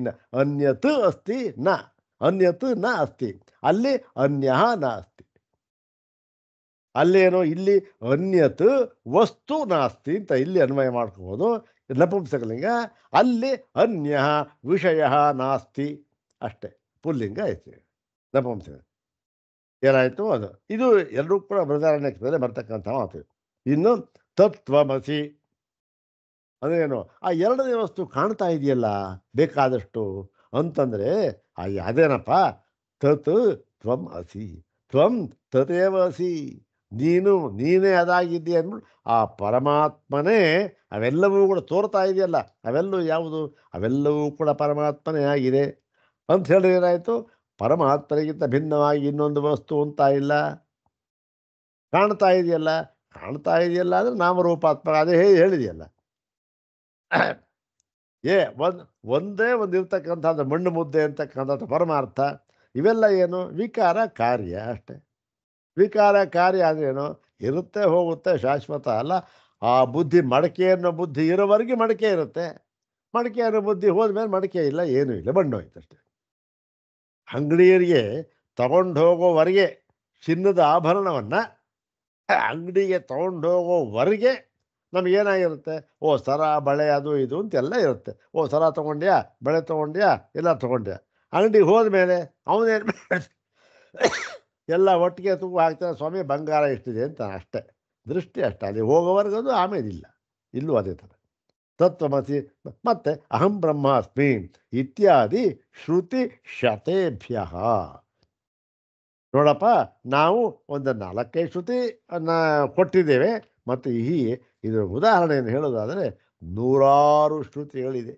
ಅನ್ಯತ್ ಅಸ್ತಿ ನ ಅನ್ಯತ್ ನ ಅಸ್ತಿ. ಅಲ್ಲಿ ಅನ್ಯ ನ ಅಸ್ತಿ. ಅಲ್ಲೇನೋ ಇಲ್ಲಿ ಅನ್ಯತ್ ವಸ್ತು ನಾಸ್ತಿ ಅಂತ ಇಲ್ಲಿ ಅನ್ವಯ ಮಾಡ್ಕೋಬೋದು ನಪುಂಸಕಲಿಂಗ. ಅಲ್ಲಿ ಅನ್ಯ ವಿಷಯ ನಾಸ್ತಿ ಅಷ್ಟೇ, ಪುಲ್ಲಿಂಗ ಐತಿ ನಪುಂಸಕ. ಏನಾಯಿತು ಅದು? ಇದು ಎರಡೂ ಕೂಡ ಬೃಹದಾರಣ್ಯಕದಲ್ಲಿ ಬರ್ತಕ್ಕಂಥ ಮಾತು. ಇನ್ನು ತತ್ವಮಸಿ ಅದೇನು? ಆ ಎರಡನೇ ವಸ್ತು ಕಾಣ್ತಾ ಇದೆಯಲ್ಲ ಬೇಕಾದಷ್ಟು ಅಂತಂದರೆ ಅದೇನಪ್ಪ? ತತ್ ತ್ವಂ ಅಸಿ, ತ್ವಂ ತದೇವ ಅಸಿ. ನೀನೇ ಅದಾಗಿದ್ದೀಯ ಅಂದ್ಬಿಟ್ಟು ಆ ಪರಮಾತ್ಮನೇ ಅವೆಲ್ಲವೂ ಕೂಡ ತೋರ್ತಾ ಇದೆಯಲ್ಲ, ಅವೆಲ್ಲವೂ ಯಾವುದು? ಅವೆಲ್ಲವೂ ಕೂಡ ಪರಮಾತ್ಮನೇ ಆಗಿದೆ ಅಂತ ಹೇಳಿದ್ರೆ ಏನಾಯಿತು? ಪರಮಾತ್ಮನಿಗಿಂತ ಭಿನ್ನವಾಗಿ ಇನ್ನೊಂದು ವಸ್ತು ಅಂತ ಇಲ್ಲ. ಕಾಣ್ತಾ ಇದೆಯಲ್ಲ, ಕಾಣ್ತಾ ಇದೆಯಲ್ಲ ಅಂದರೆ ನಾಮರೂಪಾತ್ಮಕ, ಅದೇ ಹೇಳಿದೆಯಲ್ಲ. ಏ ಒಂದೇ ಒಂದು ಇರ್ತಕ್ಕಂಥದ್ದು ಮಣ್ಣು ಮುದ್ದೆ ಅಂತಕ್ಕಂಥದ್ದು ಪರಮಾರ್ಥ. ಇವೆಲ್ಲ ಏನು ವಿಕಾರ ಕಾರ್ಯ ಅಷ್ಟೆ. ವಿಕಾರ ಕಾರ್ಯ ಅಂದ್ರೇನು? ಇರುತ್ತೆ ಹೋಗುತ್ತೆ, ಶಾಶ್ವತ ಅಲ್ಲ. ಆ ಬುದ್ಧಿ, ಮಡಕೆ ಅನ್ನೋ ಬುದ್ಧಿ ಇರೋವರೆಗೆ ಮಡಕೆ ಇರುತ್ತೆ. ಮಡಕೆ ಅನ್ನೋ ಬುದ್ಧಿ ಹೋದ್ಮೇಲೆ ಮಡಕೆ ಇಲ್ಲ, ಏನೂ ಇಲ್ಲ, ಬಂಡೋಯ್ತು ಅಷ್ಟೆ. ಅಂಗಡಿಯರಿಗೆ ತಗೊಂಡು ಹೋಗೋವರೆಗೆ ಚಿನ್ನದ ಆಭರಣವನ್ನು ಅಂಗಡಿಗೆ ತಗೊಂಡು ಹೋಗೋವರೆಗೆ ನಮಗೇನಾಗಿರುತ್ತೆ? ಓ ಸರ ಬಳೆ ಅದು ಇದು ಅಂತೆಲ್ಲ ಇರುತ್ತೆ. ಓ ಸರ ತೊಗೊಂಡ್ಯಾ, ಬಳೆ ತೊಗೊಂಡ್ಯಾ, ಎಲ್ಲ ತೊಗೊಂಡ್ಯಾ. ಅಂಗಡಿಗೆ ಹೋದ್ಮೇಲೆ ಅವನೇನು ಎಲ್ಲ ಒಟ್ಟಿಗೆ ತೂಗು ಹಾಕ್ತಾನೆ, ಸ್ವಾಮಿ ಬಂಗಾರ ಎಷ್ಟಿದೆ ಅಂತ ಅಷ್ಟೇ. ದೃಷ್ಟಿ ಅಷ್ಟೇ, ಅಲ್ಲಿ ಹೋಗೋವರೆಗದು ಆಮೇಲಿಲ್ಲ. ಇಲ್ಲೂ ಅದೇ ಥರ ತತ್ವಮಸಿ ಮತ್ತೆ ಅಹಂ ಬ್ರಹ್ಮಾಸ್ಮಿ ಇತ್ಯಾದಿ ಶ್ರುತಿ ಶತೇಭ್ಯ. ನೋಡಪ್ಪ, ನಾವು ಒಂದು 4-5 ಶ್ರುತಿ ಕೊಟ್ಟಿದ್ದೇವೆ. ಮತ್ತು ಇದರ ಉದಾಹರಣೆಯನ್ನು ಹೇಳೋದಾದರೆ 100 ಶ್ರುತಿಗಳಿದೆ.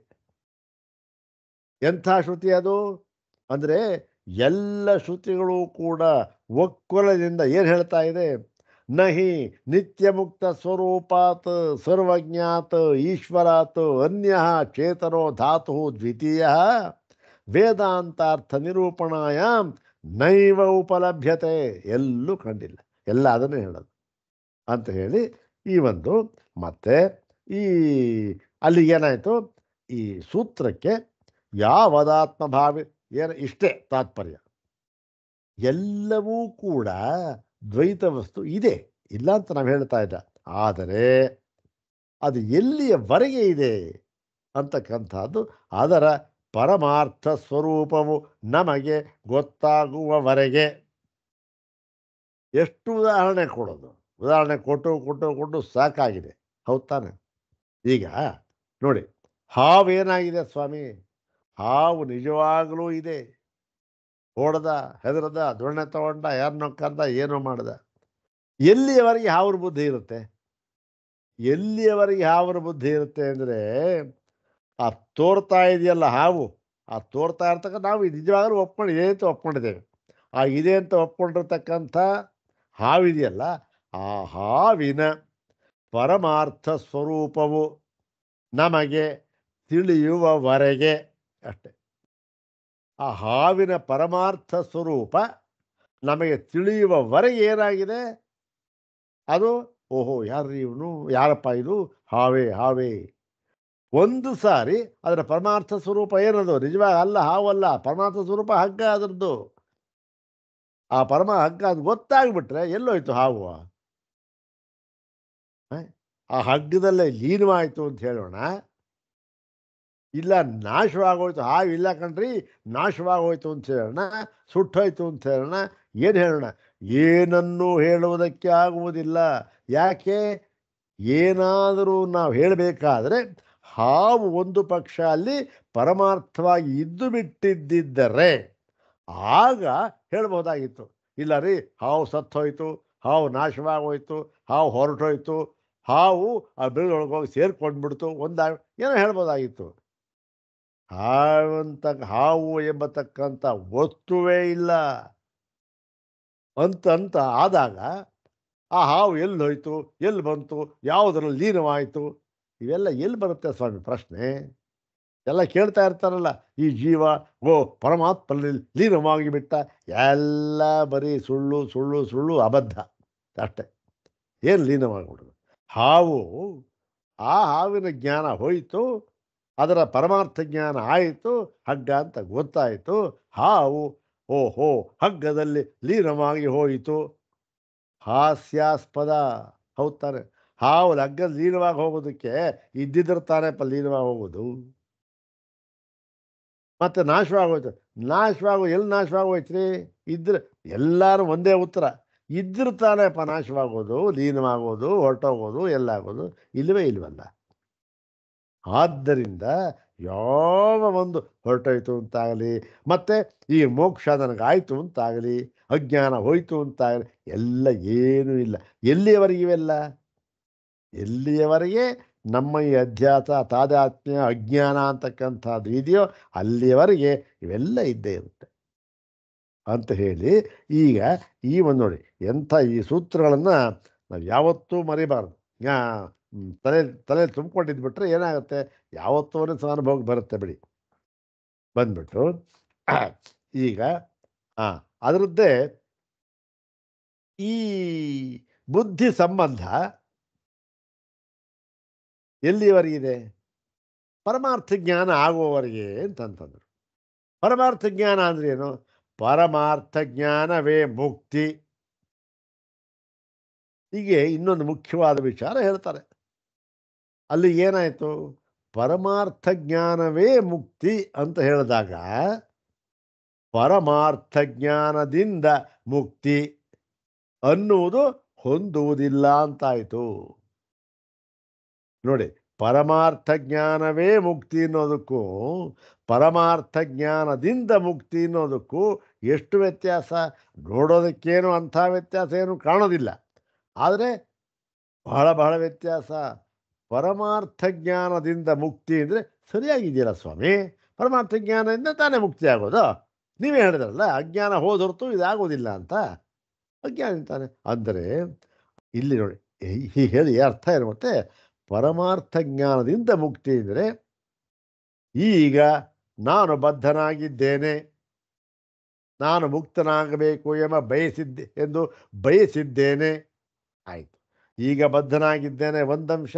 ಎಂಥ ಶ್ರುತಿ ಅದು ಅಂದರೆ, ಎಲ್ಲ ಶ್ರುತಿಗಳು ಕೂಡ ಒಕ್ಕುಲದಿಂದ ಏನು ಹೇಳ್ತಾ ಇದೆ? ನಹಿ ನಿತ್ಯ ಮುಕ್ತ ಸ್ವರೂಪಾತ್ ಸರ್ವಜ್ಞಾತ್ ಈಶ್ವರಾತ್ ಅನ್ಯ ಚೇತನೋ ಧಾತು ದ್ವಿತೀಯ ವೇದಾಂತಾರ್ಥ ನಿರೂಪಣಾಯ ನೈವ ಉಪಲಭ್ಯತೆ. ಎಲ್ಲೂ ಕಂಡಿಲ್ಲ, ಎಲ್ಲ ಅದನ್ನೇ ಹೇಳೋದು ಅಂತ ಹೇಳಿ ಈ ಒಂದು ಮತ್ತೆ ಅಲ್ಲಿ ಏನಾಯಿತು? ಈ ಸೂತ್ರಕ್ಕೆ ಯಾವದಾತ್ಮಭಾವಿ ಇಷ್ಟೇ ತಾತ್ಪರ್ಯ. ಎಲ್ಲವೂ ಕೂಡ ದ್ವೈತ ವಸ್ತು ಇದೆ, ಇಲ್ಲ ಅಂತ ನಾವು ಹೇಳ್ತಾ ಇದ್ದ. ಆದರೆ ಅದು ಎಲ್ಲಿಯವರೆಗೆ ಇದೆ ಅಂತಕ್ಕಂಥದ್ದು ಅದರ ಪರಮಾರ್ಥ ಸ್ವರೂಪವು ನಮಗೆ ಗೊತ್ತಾಗುವವರೆಗೆ. ಎಷ್ಟು ಉದಾಹರಣೆ ಕೊಡೋದು? ಉದಾಹರಣೆ ಕೊಟ್ಟು ಸಾಕಾಗಿದೆ, ಹೌದು ತಾನೆ? ಈಗ ನೋಡಿ, ಹಾವು ಏನಾಗಿದೆ ಸ್ವಾಮಿ? ಹಾವು ನಿಜವಾಗಲೂ ಇದೆ. ಹೊಡೆದ, ಹೆದರದ, ದೊಣ್ಣೆ ತಗೊಂಡ, ಯಾರನ್ನೋ ಕರೆದ, ಏನೋ ಮಾಡ್ದ. ಎಲ್ಲಿಯವರೆಗೆ ಹಾವ್ರ ಬುದ್ಧಿ ಇರುತ್ತೆ? ಎಲ್ಲಿಯವರೆಗೆ ಹಾವ್ರ ಬುದ್ಧಿ ಇರುತ್ತೆ ಅಂದರೆ, ಆ ತೋರ್ತಾ ಇದೆಯಲ್ಲ ಹಾವು, ಆ ತೋರ್ತಾ ಇರ್ತಕ್ಕ ನಾವು ನಿಜವಾಗಲೂ ಇದೆ ಅಂತ ಒಪ್ಕೊಂಡಿದ್ದೇವೆ. ಆ ಇದೆ ಅಂತ ಒಪ್ಕೊಂಡಿರ್ತಕ್ಕಂಥ ಹಾವಿದೆಯಲ್ಲ, ಆ ಹಾವಿನ ಪರಮಾರ್ಥ ಸ್ವರೂಪವು ನಮಗೆ ತಿಳಿಯುವವರೆಗೆ ಅಷ್ಟೆ. ಆ ಹಾವಿನ ಪರಮಾರ್ಥ ಸ್ವರೂಪ ನಮಗೆ ತಿಳಿಯುವವರೆಗೆ ಏನಾಗಿದೆ? ಅದು ಓಹೋ, ಯಾರು ಇವನು, ಯಾರಪ್ಪ ಇದು? ಹಾವೇ ಹಾವೇ. ಒಂದು ಸಾರಿ ಅದರ ಪರಮಾರ್ಥ ಸ್ವರೂಪ ಏನದು? ನಿಜವಾಗ ಅಲ್ಲ, ಹಾವಲ್ಲ, ಪರಮಾರ್ಥ ಸ್ವರೂಪ ಹಗ್ಗ ಅದರದ್ದು. ಆ ಹಗ್ಗ ಅದು ಗೊತ್ತಾಗ್ಬಿಟ್ರೆ ಎಲ್ಲೋಯ್ತು ಹಾವು? ಆ ಹಗ್ಗದಲ್ಲೇ ಲೀನವಾಯಿತು ಅಂತ ಹೇಳೋಣ, ಇಲ್ಲ ನಾಶವಾಗೋಯ್ತು, ಹಾವು ಇಲ್ಲ ಕಣ್ರಿ ನಾಶವಾಗೋಯ್ತು ಅಂತ ಹೇಳೋಣ, ಸುಟ್ಟೋಯ್ತು ಅಂತ ಹೇಳೋಣ, ಏನು ಹೇಳೋಣ? ಏನನ್ನೂ ಹೇಳುವುದಕ್ಕೆ ಆಗುವುದಿಲ್ಲ. ಯಾಕೆ? ಏನಾದರೂ ನಾವು ಹೇಳಬೇಕಾದ್ರೆ ಹಾವು ಒಂದು ಪಕ್ಷ ಅಲ್ಲಿ ಪರಮಾರ್ಥವಾಗಿ ಇದ್ದು ಬಿಟ್ಟಿದ್ದರೆ ಆಗ ಹೇಳ್ಬೋದಾಗಿತ್ತು. ಇಲ್ಲ ರೀ, ಹಾವು ಸತ್ತೋಯ್ತು, ಹಾವು ನಾಶವಾಗೋಯ್ತು, ಹಾವು ಹೊರಟೋಯ್ತು, ಹಾವು ಆ ಬೆಳಗೊಳಗೆ ಹೋಗಿ ಸೇರ್ಕೊಂಡ್ಬಿಡ್ತು, ಏನೋ ಹೇಳ್ಬೋದಾಗಿತ್ತು. ಹಾವು ಎಂಬತಕ್ಕಂಥ ವಸ್ತುವೇ ಇಲ್ಲ ಅಂತ ಆದಾಗ ಆ ಹಾವು ಎಲ್ಲಿ ಹೋಯ್ತು, ಎಲ್ಲಿ ಬಂತು, ಯಾವುದರಲ್ಲಿ ಲೀನವಾಯಿತು, ಇವೆಲ್ಲ ಎಲ್ಲಿ ಬರುತ್ತೆ ಸ್ವಾಮಿ ಪ್ರಶ್ನೆ? ಎಲ್ಲ ಕೇಳ್ತಾ ಇರ್ತಾರಲ್ಲ, ಈ ಜೀವ ಓ ಪರಮಾತ್ಮನಲ್ಲಿ ಲೀನವಾಗಿ ಬಿಟ್ಟ. ಎಲ್ಲ ಬರೀ ಸುಳ್ಳು ಸುಳ್ಳು ಸುಳ್ಳು, ಅಬದ್ಧ ಅಷ್ಟೆ. ಏನು ಲೀನವಾಗಿಬಿಡೋದು? ಹಾವು, ಆ ಹಾವಿನ ಜ್ಞಾನ ಹೋಯಿತು, ಅದರ ಪರಮಾರ್ಥ ಜ್ಞಾನ ಆಯಿತು, ಹಗ್ಗ ಅಂತ ಗೊತ್ತಾಯಿತು. ಹಾವು ಓಹೋ ಹಗ್ಗದಲ್ಲಿ ಲೀನವಾಗಿ ಹೋಯಿತು. ಹಾಸ್ಯಾಸ್ಪದ, ಹೌದಾನೆ? ಹಾವು ಹಗ್ಗದ ಲೀನವಾಗಿ ಹೋಗೋದಕ್ಕೆ ಇದ್ದಿದ್ರೆ ತಾನೇಪ್ಪ ಲೀನವಾಗಿ ಹೋಗೋದು. ಮತ್ತೆ ನಾಶವಾಗೋಯ್ತು. ಎಲ್ಲಿ ನಾಶವಾಗೋಯ್ತು? ಇದ್ರೆ ಎಲ್ಲರೂ ಒಂದೇ ಉತ್ತರ, ಇದ್ರೆ ತಾನೇಪ್ಪ ನಾಶವಾಗೋದು, ಲೀನವಾಗೋದು, ಹೊರಟೋಗೋದು, ಎಲ್ಲಾಗೋದು. ಇಲ್ವಲ್ಲ. ಆದ್ದರಿಂದ ಯಾವ ಒಂದು ಹೊರಟೋಯ್ತು ಅಂತಾಗಲಿ, ಮತ್ತು ಈ ಮೋಕ್ಷ ನನಗಾಯಿತು ಅಂತಾಗಲಿ, ಅಜ್ಞಾನ ಹೋಯಿತು ಅಂತಾಗಲಿ, ಎಲ್ಲ ಏನೂ ಇಲ್ಲ. ಎಲ್ಲಿಯವರೆಗೆ ಇವೆಲ್ಲ? ಎಲ್ಲಿಯವರೆಗೆ ನಮ್ಮ ಈ ಅಧ್ಯಾಸ, ತಾದಾತ್ಮ್ಯ, ಅಜ್ಞಾನ ಅಂತಕ್ಕಂಥದ್ದು ಇದೆಯೋ ಅಲ್ಲಿಯವರೆಗೆ ಇವೆಲ್ಲ ಇದ್ದೇ ಇರುತ್ತೆ ಅಂತ ಹೇಳಿ, ಈಗ ಈ ಒಂದು ನೋಡಿ, ಎಂಥ ಈ ಸೂತ್ರಗಳನ್ನು ನಾವು ಯಾವತ್ತೂ ಮರಿಬಾರ್ದು. ಯಾ ತಲೆ ತಲೆ ತುಂಬಿಕೊಂಡಿದ್ಬಿಟ್ರೆ ಏನಾಗುತ್ತೆ, ಯಾವತ್ತೂ ಒಂದೊಂದು ಅನುಭವಕ್ಕೆ ಬರುತ್ತೆ ಬಿಡಿ. ಬಂದ್ಬಿಟ್ಟು ಈಗ ಹಾಂ, ಅದರದ್ದೇ ಈ ಬುದ್ಧಿ ಸಂಬಂಧ ಎಲ್ಲಿವರೆಗಿದೆ? ಪರಮಾರ್ಥ ಜ್ಞಾನ ಆಗುವವರೆಗೆ ಅಂತಂತಂದರು. ಪರಮಾರ್ಥ ಜ್ಞಾನ ಅಂದ್ರೆ ಏನು? ಪರಮಾರ್ಥ ಜ್ಞಾನವೇ ಮುಕ್ತಿ. ಹೀಗೆ ಇನ್ನೊಂದು ಮುಖ್ಯವಾದ ವಿಚಾರ ಹೇಳ್ತಾರೆ. ಅಲ್ಲಿ ಏನಾಯಿತು? ಪರಮಾರ್ಥ ಜ್ಞಾನವೇ ಮುಕ್ತಿ ಅಂತ ಹೇಳಿದಾಗ ಪರಮಾರ್ಥ ಜ್ಞಾನದಿಂದ ಮುಕ್ತಿ ಅನ್ನುವುದು ಹೊಂದುವುದಿಲ್ಲ ಅಂತಾಯಿತು. ನೋಡಿ, ಪರಮಾರ್ಥ ಜ್ಞಾನವೇ ಮುಕ್ತಿ ಅನ್ನೋದಕ್ಕೂ ಪರಮಾರ್ಥ ಜ್ಞಾನದಿಂದ ಮುಕ್ತಿ ಅನ್ನೋದಕ್ಕೂ ಎಷ್ಟು ವ್ಯತ್ಯಾಸ! ನೋಡೋದಕ್ಕೇನು ಅಂಥ ವ್ಯತ್ಯಾಸ ಏನು ಕಾಣೋದಿಲ್ಲ, ಆದರೆ ಬಹಳ ಬಹಳ ವ್ಯತ್ಯಾಸ. ಪರಮಾರ್ಥ ಜ್ಞಾನದಿಂದ ಮುಕ್ತಿ ಅಂದರೆ ಸರಿಯಾಗಿದೆಯಲ್ಲ ಸ್ವಾಮಿ, ಪರಮಾರ್ಥ ಜ್ಞಾನದಿಂದ ತಾನೇ ಮುಕ್ತಿ ಆಗೋದು. ನೀವೇ ಹೇಳಿದ್ರಲ್ಲ ಅಜ್ಞಾನ ಹೋದೊರ್ತು ಇದಾಗೋದಿಲ್ಲ ಅಂತ. ಅಜ್ಞಾನ ತಾನೆ ಅಂದರೆ ಇಲ್ಲಿ ನೋಡಿ, ಹೇಳಿ ಅರ್ಥ ಇರುತ್ತೆ. ಪರಮಾರ್ಥ ಜ್ಞಾನದಿಂದ ಮುಕ್ತಿ ಅಂದರೆ ಈಗ ನಾನು ಬದ್ಧನಾಗಿದ್ದೇನೆ, ನಾನು ಮುಕ್ತನಾಗಬೇಕು ಎಂದು ಬಯಸಿದ್ದೇನೆ. ಆಯಿತು, ಈಗ ಬದ್ಧನಾಗಿದ್ದೇನೆ ಒಂದಂಶ,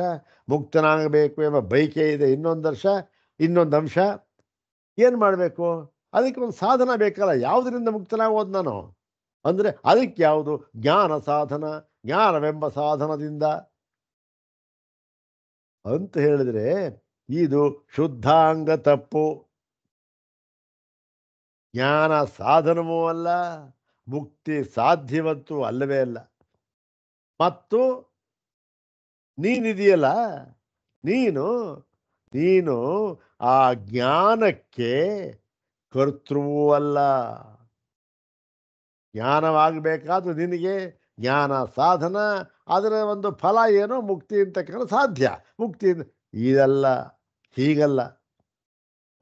ಮುಕ್ತನಾಗಬೇಕು ಎಂಬ ಬಯಕೆ ಇದೆ ಇನ್ನೊಂದು ಅಂಶ. ಏನು ಮಾಡಬೇಕು? ಅದಕ್ಕೆ ಒಂದು ಸಾಧನ ಬೇಕಲ್ಲ. ಯಾವುದರಿಂದ ಮುಕ್ತನಾಗೋದು ನಾನು ಅಂದರೆ ಅದಕ್ಕೆ ಯಾವುದು? ಜ್ಞಾನ ಸಾಧನ. ಜ್ಞಾನವೆಂಬ ಸಾಧನದಿಂದ ಅಂತ ಹೇಳಿದರೆ ಇದು ಶುದ್ಧಾಂಗ ತಪ್ಪು. ಜ್ಞಾನ ಸಾಧನವೂ ಅಲ್ಲ, ಮುಕ್ತಿ ಸಾಧ್ಯವಂತೂ ಅಲ್ಲವೇ ಅಲ್ಲ. ಮತ್ತು ನೀನಿದೆಯಲ್ಲ, ನೀನು ಆ ಜ್ಞಾನಕ್ಕೆ ಕರ್ತೃವೂ ಅಲ್ಲ. ಜ್ಞಾನವಾಗಬೇಕಾದ್ರೂ ನಿನಗೆ ಜ್ಞಾನ ಸಾಧನ, ಅದರ ಒಂದು ಫಲ ಏನೋ ಮುಕ್ತಿ ಅಂತಕ್ಕಂಥ ಸಾಧ್ಯ. ಮುಕ್ತಿ ಇದಲ್ಲ, ಹೀಗಲ್ಲ.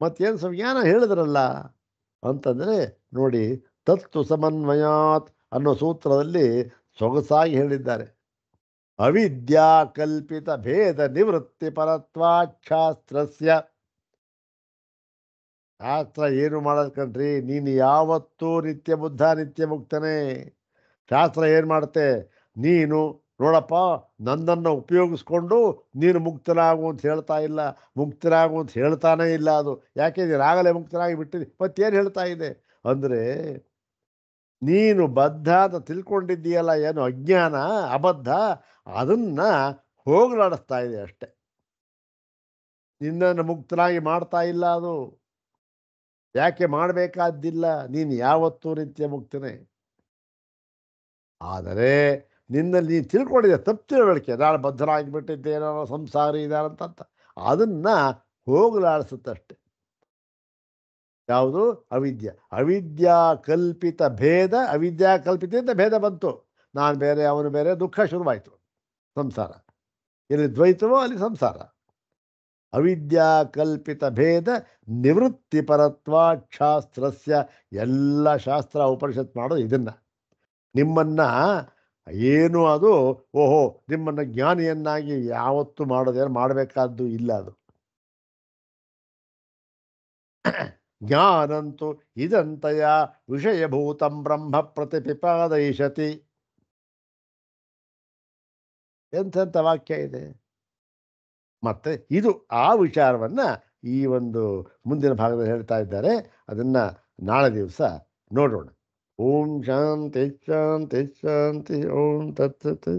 ಮತ್ತೇನು ಜ್ಞಾನ ಹೇಳಿದ್ರಲ್ಲ ಅಂತಂದರೆ ನೋಡಿ, ತತ್ವ ಸಮನ್ವಯಾತ್ ಅನ್ನೋ ಸೂತ್ರದಲ್ಲಿ ಸೊಗಸಾಗಿ ಹೇಳಿದ್ದಾರೆ. ಅವಿದ್ಯಾ ಕಲ್ಪಿತ ಭೇದ ನಿವೃತ್ತಿ ಪರತ್ವಾಚ್ಛಾಸ್ತ್ರಸ್ಯ. ಶಾಸ್ತ್ರ ಏನು ಮಾಡೋದು ಕಣ್ರಿ, ನೀನು ಯಾವತ್ತೂ ನಿತ್ಯ ಬುದ್ಧ ನಿತ್ಯ ಮುಕ್ತನೇ. ಶಾಸ್ತ್ರ ಏನು ಮಾಡುತ್ತೆ? ನೀನು ನೋಡಪ್ಪ, ನನ್ನನ್ನು ಉಪಯೋಗಿಸ್ಕೊಂಡು ನೀನು ಮುಕ್ತನಾಗು ಅಂತ ಹೇಳ್ತಾ ಇಲ್ಲ, ಮುಕ್ತನಾಗು ಅಂತ ಹೇಳ್ತಾನೇ ಇಲ್ಲ. ಅದು ಯಾಕೆ? ನೀನು ಆಗಲೇ ಮುಕ್ತನಾಗಿ ಬಿಟ್ಟಿದೆ. ಮತ್ತೇನು ಹೇಳ್ತಾ ಇದೆ ಅಂದರೆ, ನೀನು ಬದ್ಧ ಅಂತ ತಿಳ್ಕೊಂಡಿದ್ದೀಯಲ್ಲ, ಏನು ಅಜ್ಞಾನ ಅಬದ್ಧ, ಅದನ್ನು ಹೋಗಲಾಡಿಸ್ತಾ ಇದೆ ಅಷ್ಟೆ. ನಿನ್ನನ್ನು ಮುಕ್ತನಾಗಿ ಮಾಡ್ತಾ ಇಲ್ಲ ಅದು. ಯಾಕೆ ಮಾಡಬೇಕಾದ್ದಿಲ್ಲ, ನೀನು ಯಾವತ್ತೂ ನಿತ್ಯ ಮುಕ್ತನೇ. ಆದರೆ ನಿನ್ನಲ್ಲಿ ನೀನು ತಿಳ್ಕೊಂಡಿದ್ದೆ ತಪ್ಪು ತಿಳುವಳಿಕೆ, ನಾನು ಬದ್ಧನಾಗಿಬಿಟ್ಟಿದ್ದೇನೋ, ಸಂಸಾರಿ ಇದಾರಂತ, ಅದನ್ನು ಹೋಗಲಾಡಿಸುತ್ತಷ್ಟೆ. ಯಾವುದು? ಅವಿದ್ಯಾ ಕಲ್ಪಿತ ಭೇದ. ಅವಿದ್ಯಾ ಕಲ್ಪಿತದಿಂದ ಭೇದ ಬಂತು, ನಾನು ಬೇರೆ ಅವನು ಬೇರೆ, ದುಃಖ ಶುರುವಾಯಿತು, ಸಂಸಾರ. ಎಲ್ಲಿ ದ್ವೈತವೋ ಅಲ್ಲಿ ಸಂಸಾರ. ಅವಿದ್ಯಾ ಕಲ್ಪಿತ ಭೇದ ನಿವೃತ್ತಿ ಪರತ್ವಾಚ್ಛಾಸ್ತ್ರಸ್ಯ. ಎಲ್ಲ ಶಾಸ್ತ್ರ ಉಪನಿಷತ್ ಮಾಡೋದು ಇದನ್ನು. ನಿಮ್ಮನ್ನು ಏನು ಅದು, ಓಹೋ, ನಿಮ್ಮನ್ನು ಜ್ಞಾನಿಯನ್ನಾಗಿ ಯಾವತ್ತೂ ಮಾಡೋದೇನು ಮಾಡಬೇಕಾದ್ದು ಇಲ್ಲ. ಅದು ಜ್ಞಾನಂತೂ ಇದಂತಯ ವಿಷಯಭೂತಂ ಬ್ರಹ್ಮ ಪ್ರತಿಪಿಪಾದಯಿಷತಿ. ಎಂಥೆಂಥ ವಾಕ್ಯ ಇದೆ. ಮತ್ತು ಇದು ಆ ವಿಚಾರವನ್ನು ಈ ಒಂದು ಮುಂದಿನ ಭಾಗದಲ್ಲಿ ಹೇಳ್ತಾ ಇದ್ದಾರೆ. ಅದನ್ನು ನಾಳೆ ದಿವಸ ನೋಡೋಣ. ಓಂ ಶಾಂತಿ ಶಾಂತಿ ಶಾಂತಿ. ಓಂ ತತ್ಸತ್.